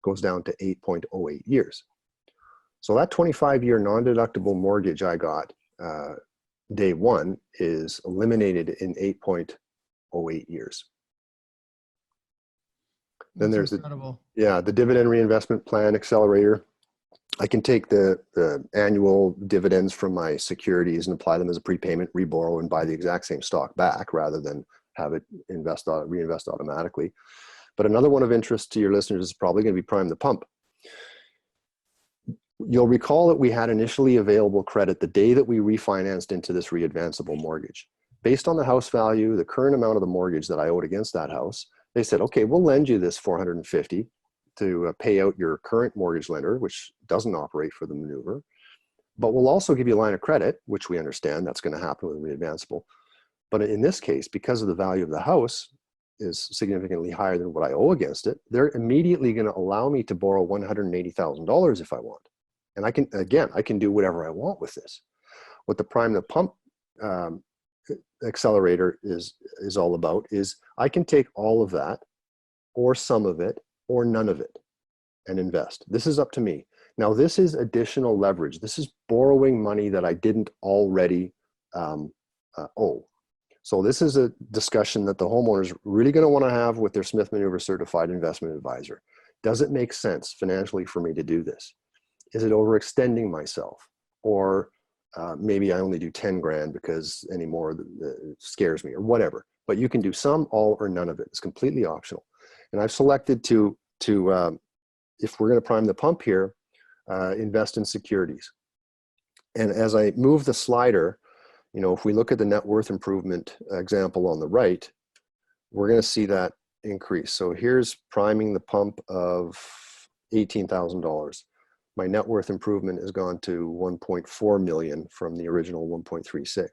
goes down to 8.08 years. So that 25-year non-deductible mortgage I got day one is eliminated in 8.08 years. Then there's the dividend reinvestment plan accelerator. I can take the annual dividends from my securities and apply them as a prepayment, reborrow, and buy the exact same stock back rather than have it reinvest automatically. But another one of interest to your listeners is probably going to be prime the pump. You'll recall that we had initially available credit the day that we refinanced into this re-advanceable mortgage. Based on the house value, the current amount of the mortgage that I owed against that house, they said, okay, we'll lend you this $450 to pay out your current mortgage lender, which doesn't operate for the maneuver, but we'll also give you a line of credit, which we understand that's going to happen with re-advanceable. But in this case, because of the value of the house is significantly higher than what I owe against it, they're immediately going to allow me to borrow $180,000 if I want. And I can do whatever I want with this. What the prime the pump accelerator is all about is I can take all of that or some of it or none of it and invest. This is up to me. Now, this is additional leverage. This is borrowing money that I didn't already owe. So this is a discussion that the homeowners really going to want to have with their Smith Manoeuvre certified investment advisor. Does it make sense financially for me to do this? Is it overextending myself? Or maybe I only do 10 grand because anymore it scares me or whatever. But you can do some, all, or none of it. It's completely optional. And I've selected to if we're going to prime the pump here, invest in securities. And as I move the slider, you know, if we look at the net worth improvement example on the right, we're going to see that increase. So here's priming the pump of $18,000. My net worth improvement has gone to 1.4 million from the original 1.36.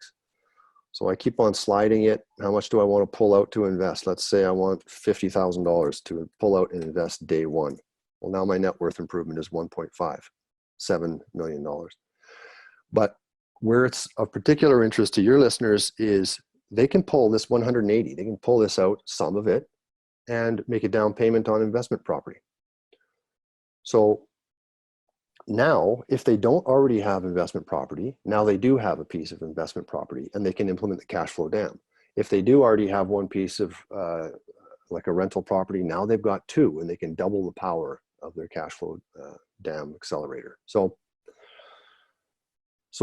So I keep on sliding it. How much do I want to pull out to invest? Let's say I want $50,000 to pull out and invest day one. Well, now my net worth improvement is $1.57 million. But where it's of particular interest to your listeners is they can pull this 180. They can pull this out, some of it, and make a down payment on investment property. So now, if they don't already have investment property, now they do have a piece of investment property and they can implement the cash flow dam. If they do already have one piece of like a rental property, now they've got two and they can double the power of their cash flow dam accelerator. So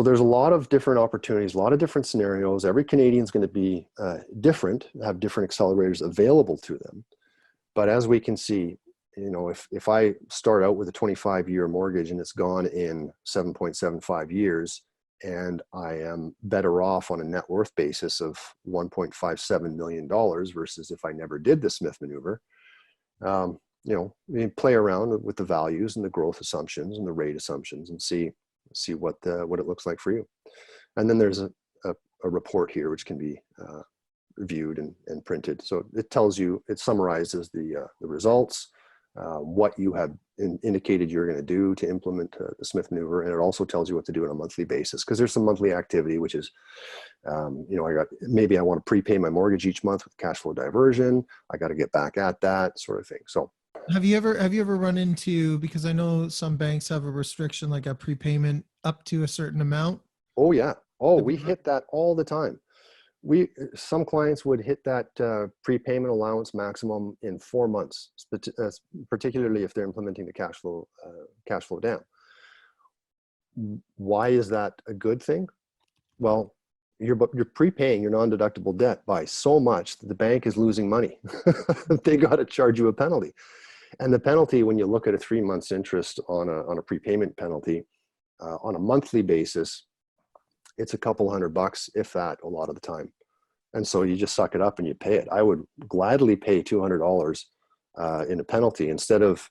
there's a lot of different opportunities, a lot of different scenarios. Every Canadian's going to be different, have different accelerators available to them. But as we can see, you know, if I start out with a 25-year mortgage and it's gone in 7.75 years, and I am better off on a net worth basis of $1.57 million versus if I never did the Smith Manoeuvre, you know, you play around with the values and the growth assumptions and the rate assumptions and see what it looks like for you. And then there's a report here which can be viewed and printed. So it tells you, it summarizes the results, what you have indicated you're going to do to implement the Smith Manoeuvre, and it also tells you what to do on a monthly basis, because there's some monthly activity, which is, you know, maybe I want to prepay my mortgage each month with cash flow diversion. I got to get back at that sort of thing. So have you ever run into, because I know some banks have a restriction like a prepayment up to a certain amount? Oh yeah. Oh, we hit that all the time. Some clients would hit that prepayment allowance maximum in 4 months, particularly if they're implementing the cash flow dam. Why is that a good thing? Well, you're prepaying your non-deductible debt by so much that the bank is losing money. They got to charge you a penalty. And the penalty, when you look at a 3 months interest on a prepayment penalty, on a monthly basis, it's a couple $100, if that, a lot of the time. And so you just suck it up and you pay it. I would gladly pay $200 in a penalty instead of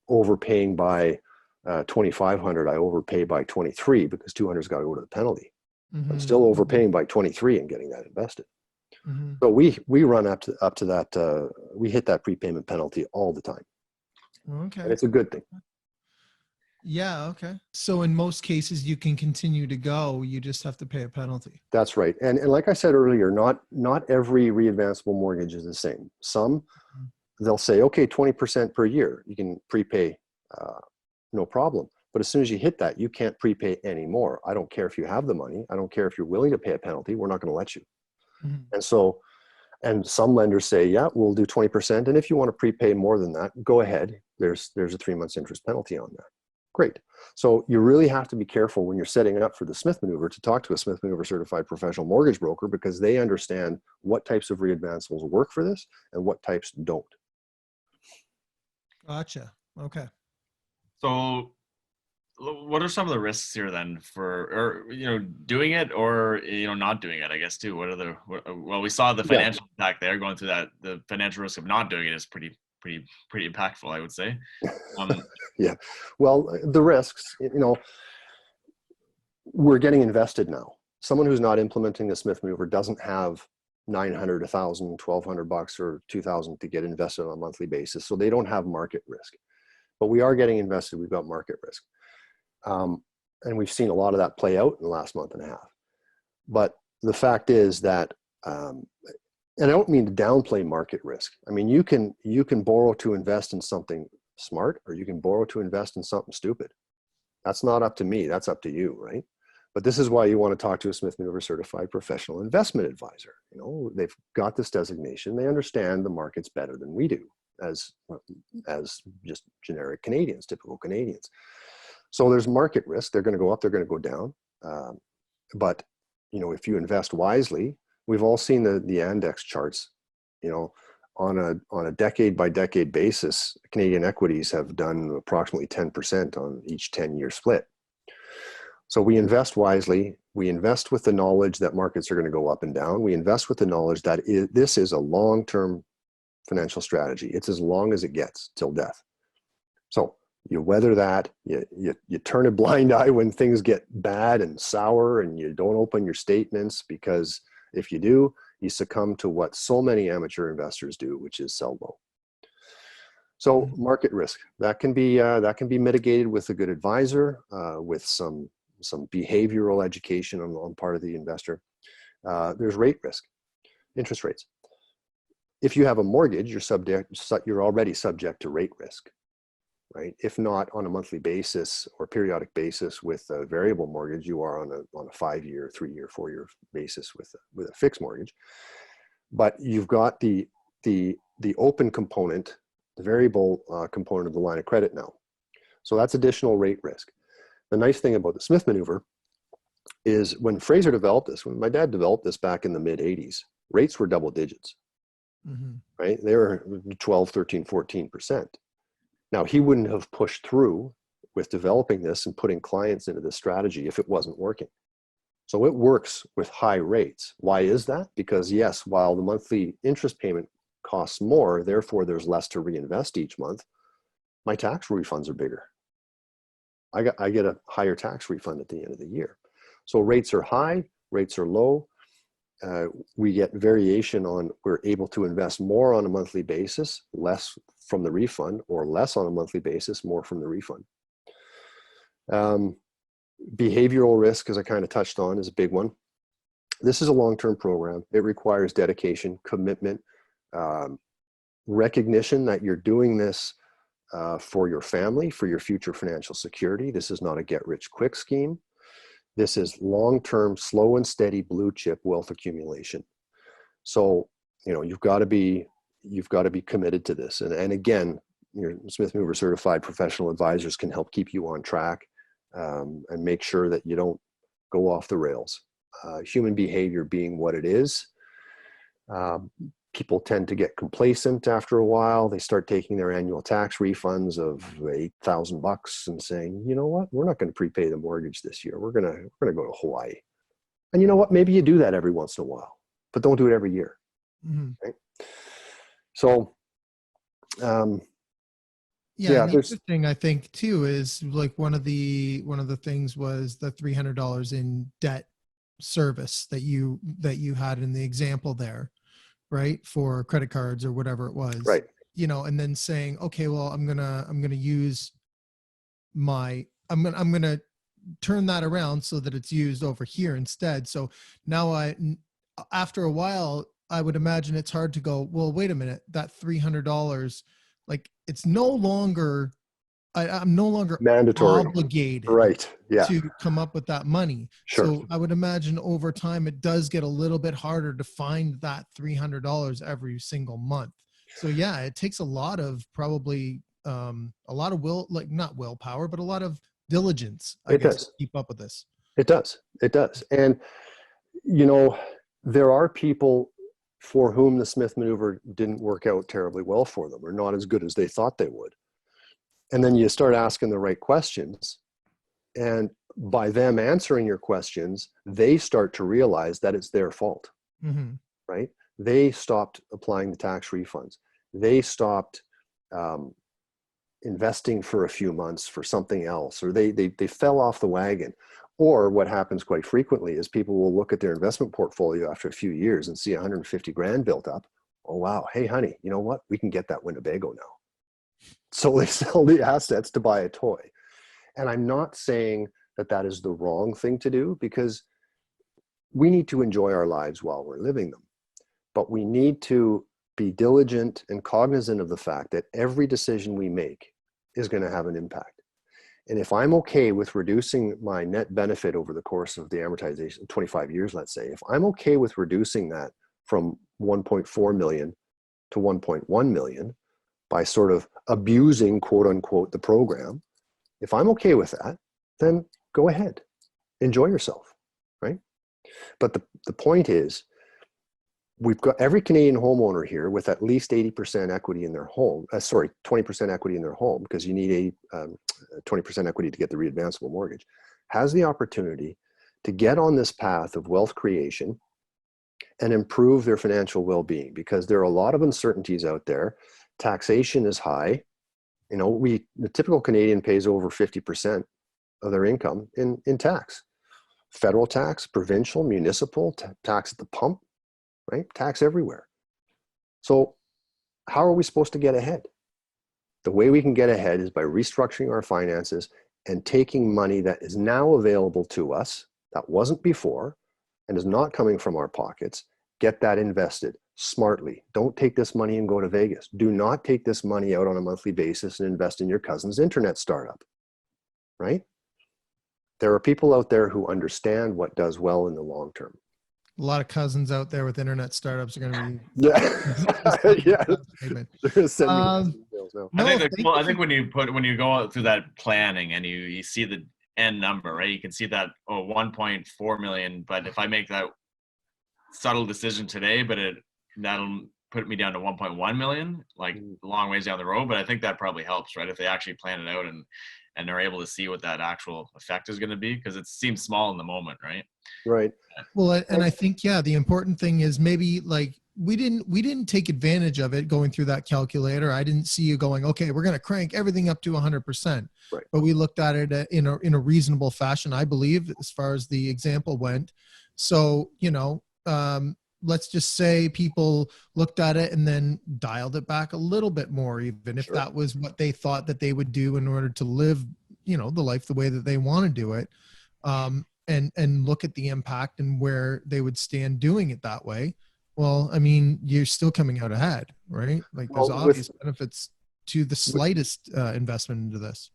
overpaying by $2,500. I overpay by 23 because 200's got to go to the penalty. I'm still overpaying by 23 and getting that invested. So we run up to that. We hit that prepayment penalty all the time. Okay. And it's a good thing. Yeah. Okay. So in most cases, you can continue to go. You just have to pay a penalty. That's right. And like I said earlier, not every re-advanceable mortgage is the same. Some, they'll say, okay, 20% per year, you can prepay, no problem. But as soon as you hit that, you can't prepay anymore. I don't care if you have the money. I don't care if you're willing to pay a penalty. We're not going to let you. And so, and some lenders say, yeah, we'll do 20%. And if you want to prepay more than that, go ahead. There's a 3 months interest penalty on that. Great. So you really have to be careful when you're setting up for the Smith Maneuver to talk to a Smith Maneuver certified professional mortgage broker, because they understand what types of re-advanceables work for this and what types don't. Gotcha. Okay. So what are some of the risks here then for, or, doing it or, not doing it, I guess too? Well, we saw the financial impact there. Going through that, the financial risk of not doing it is pretty impactful, I would say. Yeah. Well, the risks, we're getting invested now. Someone who's not implementing the Smith Maneuver doesn't have $900, $1,000, $1,200 or $2,000 to get invested on a monthly basis. So they don't have market risk, but we are getting invested. We've got market risk. And we've seen a lot of that play out in the last month and a half. But the fact is that, and I don't mean to downplay market risk. I mean, you can borrow to invest in something smart, or you can borrow to invest in something stupid. That's not up to me. That's up to you, right? But this is why you want to talk to a Smith Maneuver certified professional investment advisor. They've got this designation. They understand the markets better than we do as just generic Canadians, typical Canadians. So there's market risk. They're going to go up, they're going to go down. But, if you invest wisely, we've all seen the index charts, on a decade by decade basis, Canadian equities have done approximately 10% on each 10-year split. So we invest wisely. We invest with the knowledge that markets are going to go up and down. We invest with the knowledge that this is a long-term financial strategy. It's as long as it gets till death. So you weather that, you turn a blind eye when things get bad and sour, and you don't open your statements, because if you do, you succumb to what so many amateur investors do, which is sell low. So market risk, that can be mitigated with a good advisor, with some behavioral education on part of the investor. There's rate risk, interest rates. If you have a mortgage, you're already subject to rate risk, right? If not on a monthly basis or periodic basis with a variable mortgage, you are on a 5-year, 3-year, 4-year basis with a fixed mortgage. But you've got the open component, the variable component of the line of credit now. So that's additional rate risk. The nice thing about the Smith Maneuver is when Fraser developed this, when my dad developed this back in the mid 80s, rates were double digits, right? They were 12, 13, 14%. Now, he wouldn't have pushed through with developing this and putting clients into this strategy if it wasn't working. So it works with high rates. Why is that? Because yes, while the monthly interest payment costs more, therefore there's less to reinvest each month, my tax refunds are bigger. I get a higher tax refund at the end of the year. So rates are high, rates are low. We get variation on, we're able to invest more on a monthly basis, less from the refund, or less on a monthly basis, more from the refund. Behavioral risk, as I kind of touched on, is a big one. This is a long-term program. It requires dedication, commitment, recognition that you're doing this for your family, for your future financial security. This is not a get-rich-quick scheme. This is long-term, slow and steady blue chip wealth accumulation. So, you've got to be committed to this. And again, your Smith Manoeuvre certified professional advisors can help keep you on track and make sure that you don't go off the rails. Human behavior being what it is, People tend to get complacent after a while. They start taking their annual tax refunds of $8,000 and saying, you know what, we're not going to prepay the mortgage this year. We're going to go to Hawaii. And you know what, maybe you do that every once in a while, but don't do it every year. Mm-hmm. Right? So, yeah, and the other thing I think too is like one of the things was the $300 in debt service that you had in the example there, right? For credit cards or whatever it was, right. You know, and then saying, okay, well, I'm gonna use I'm gonna turn that around so that it's used over here instead. So now after a while, I would imagine it's hard to go, well, wait a minute, that $300, like it's no longer, I'm no longer mandatory, obligated, right? Yeah, to come up with that money. sure. So I would imagine over time, it does get a little bit harder to find that $300 every single month. So yeah, it takes a lot of probably a lot of not willpower, but a lot of diligence, I guess, to keep up with this. It does. It does. And, you know, there are people for whom the Smith Maneuver didn't work out terribly well for them, or not as good as they thought they would. And then you start asking the right questions. And by them answering your questions, they start to realize that it's their fault, Mm-hmm. right? They stopped applying the tax refunds. They stopped investing for a few months for something else, or they fell off the wagon. Or what happens quite frequently is people will look at their investment portfolio after a few years and see 150 grand built up. Oh, wow. Hey, honey, you know what? We can get that Winnebago now. So they sell the assets to buy a toy. And I'm not saying that that is the wrong thing to do, because we need to enjoy our lives while we're living them. But we need to be diligent and cognizant of the fact that every decision we make is going to have an impact. And if I'm okay with reducing my net benefit over the course of the amortization, 25 years, let's say, if I'm okay with reducing that from 1.4 million to 1.1 million by sort of abusing, quote unquote, the program, if I'm okay with that, then go ahead, enjoy yourself, right? But the point is, we've got every Canadian homeowner here with at least 80% equity in their home, 20% equity in their home, because you need 20% equity to get the re-advanceable mortgage, has the opportunity to get on this path of wealth creation and improve their financial well-being, because there are a lot of uncertainties out there. Taxation is high. You know, the typical Canadian pays over 50% of their income in tax. Federal tax, provincial, municipal, tax at the pump, right? Tax everywhere. So how are we supposed to get ahead? The way we can get ahead is by restructuring our finances and taking money that is now available to us, that wasn't before, and is not coming from our pockets, get that invested smartly. Don't take this money and go to Vegas. Do not take this money out on a monthly basis and invest in your cousin's internet startup, right? There are people out there who understand what does well in the long term. A lot of cousins out there with internet startups are going to be. Yeah. They're going to send me emails now. I think when you go through that planning and you see the end number, right? You can see that 1.4 million. But if I make that subtle decision today, that'll put me down to 1.1 million, like a long ways down the road. But I think that probably helps, right? If they actually plan it out and they're able to see what that actual effect is going to be, because it seems small in the moment, right? Right. Well, and I think, yeah, the important thing is maybe like we didn't take advantage of it going through that calculator. I didn't see you going, okay, we're going to crank everything up to 100%. Right. But we looked at it in a reasonable fashion, I believe, as far as the example went. So, you know, let's just say people looked at it and then dialed it back a little bit more, even if that was what they thought that they would do in order to live, you know, the life the way that they want to do it. And look at the impact and where they would stand doing it that way. Well, I mean, you're still coming out ahead, right? Like there's obvious benefits to the slightest investment into this.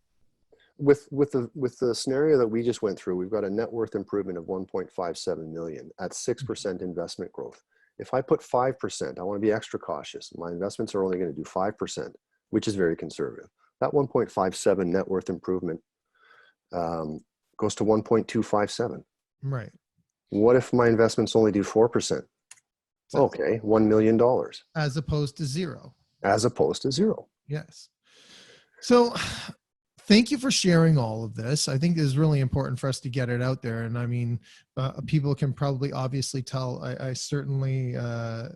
With the scenario that we just went through, we've got a net worth improvement of 1.57 million at 6% investment growth. If I put 5%, I want to be extra cautious. My investments are only going to do 5%, which is very conservative. That 1.57 net worth improvement goes to 1.257. Right. What if my investments only do 4%? says, Okay, $1 million as opposed to zero. as opposed to zero. Yes. So thank you for sharing all of this. I think it is really important for us to get it out there. And I mean, people can probably obviously tell I certainly have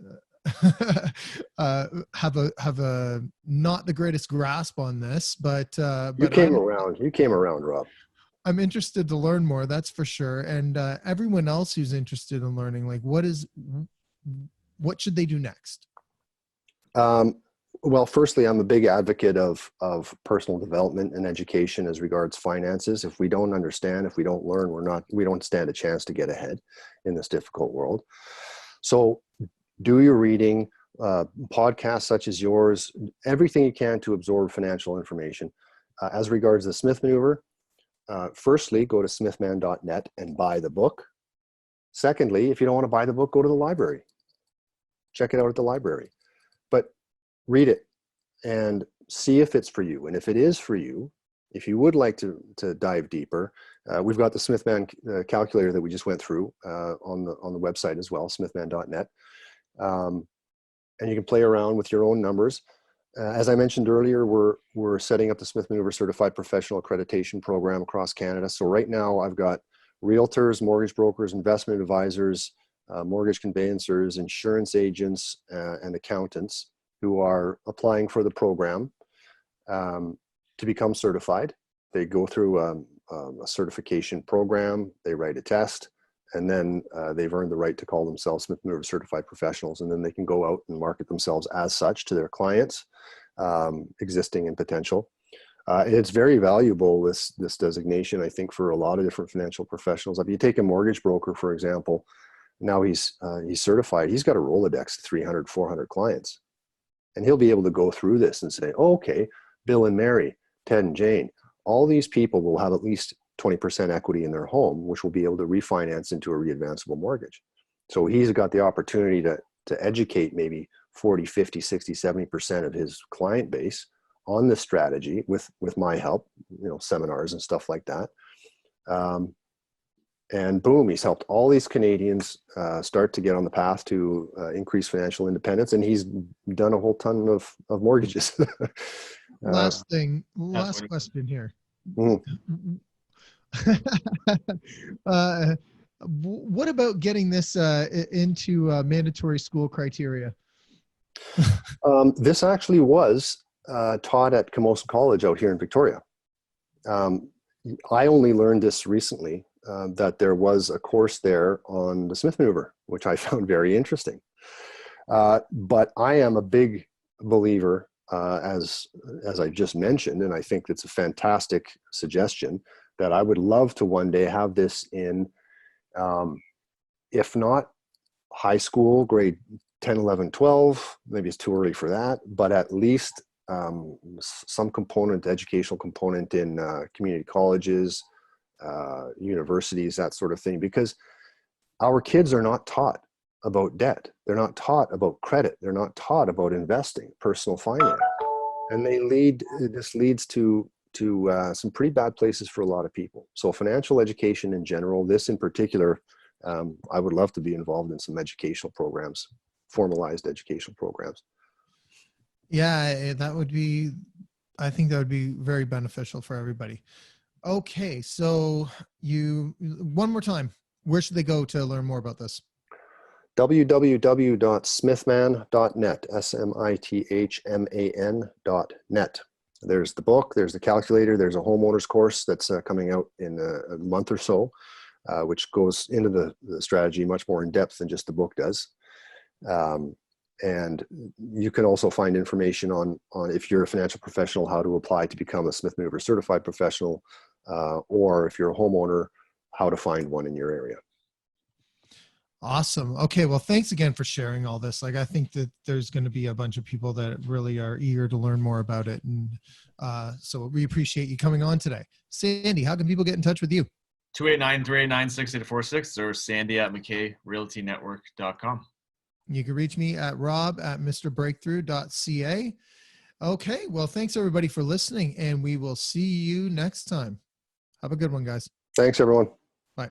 a not the greatest grasp on this, but You came around, Rob. I'm interested to learn more, that's for sure. And everyone else who's interested in learning, like what should they do next? Well, firstly, I'm a big advocate of personal development and education as regards finances. If we don't understand, if we don't learn, we don't stand a chance to get ahead in this difficult world. So do your reading, podcasts such as yours, everything you can to absorb financial information. As regards the Smith Maneuver, firstly, go to smithman.net and buy the book. Secondly, if you don't want to buy the book, go to the library. Check it out at the library. But read it and see if it's for you. And if it is for you, if you would like to dive deeper, we've got the Smithman calculator that we just went through on the website as well, smithman.net. And you can play around with your own numbers. As I mentioned earlier, we're setting up the Smith Manoeuvre Certified Professional Accreditation Program across Canada. So right now I've got realtors, mortgage brokers, investment advisors, mortgage conveyancers, insurance agents, and accountants who are applying for the program to become certified. They go through a certification program, they write a test, and then they've earned the right to call themselves Smith Manoeuvre Certified Professionals, and then they can go out and market themselves as such to their clients, existing and potential. It's very valuable, this designation, I think, for a lot of different financial professionals. If you take a mortgage broker, for example, now he's certified, he's got a Rolodex of 300, 400 clients. And he'll be able to go through this and say, oh, okay, Bill and Mary, Ted and Jane, all these people will have at least 20% equity in their home, which will be able to refinance into a re-advanceable mortgage. So he's got the opportunity to educate maybe 40, 50, 60, 70% of his client base on this strategy with my help, seminars and stuff like that. And boom, he's helped all these Canadians start to get on the path to increase financial independence. And he's done a whole ton of mortgages. Last question here. Mm. What about getting this into mandatory school criteria? This actually was taught at Camosun College out here in Victoria. I only learned this recently, that there was a course there on the Smith Manoeuvre, which I found very interesting. But I am a big believer, as I just mentioned, and I think it's a fantastic suggestion, that I would love to one day have this in, if not high school, grade 10, 11, 12, maybe it's too early for that, but at least some component, educational component in community colleges, universities, that sort of thing, because our kids are not taught about debt. They're not taught about credit. They're not taught about investing, personal finance. And this leads to some pretty bad places for a lot of people. So financial education in general, this in particular, I would love to be involved in some educational programs, formalized educational programs. Yeah, I think that would be very beneficial for everybody. Okay, so one more time, where should they go to learn more about this? www.smithman.net, smithman.net. There's the book, there's the calculator, there's a homeowners course that's coming out in a month or so, which goes into the strategy much more in depth than just the book does. And you can also find information on if you're a financial professional, how to apply to become a Smith Manoeuvre certified professional, or if you're a homeowner, how to find one in your area. Awesome. Okay. Well, thanks again for sharing all this. Like, I think that there's going to be a bunch of people that really are eager to learn more about it. And so we appreciate you coming on today. Sandy, how can people get in touch with you? 289-389-6846 or sandy@mckrealtynetwork.com. You can reach me at rob@mrbreakthrough.ca. Okay. Well, thanks everybody for listening, and we will see you next time. Have a good one, guys. Thanks, everyone. Bye.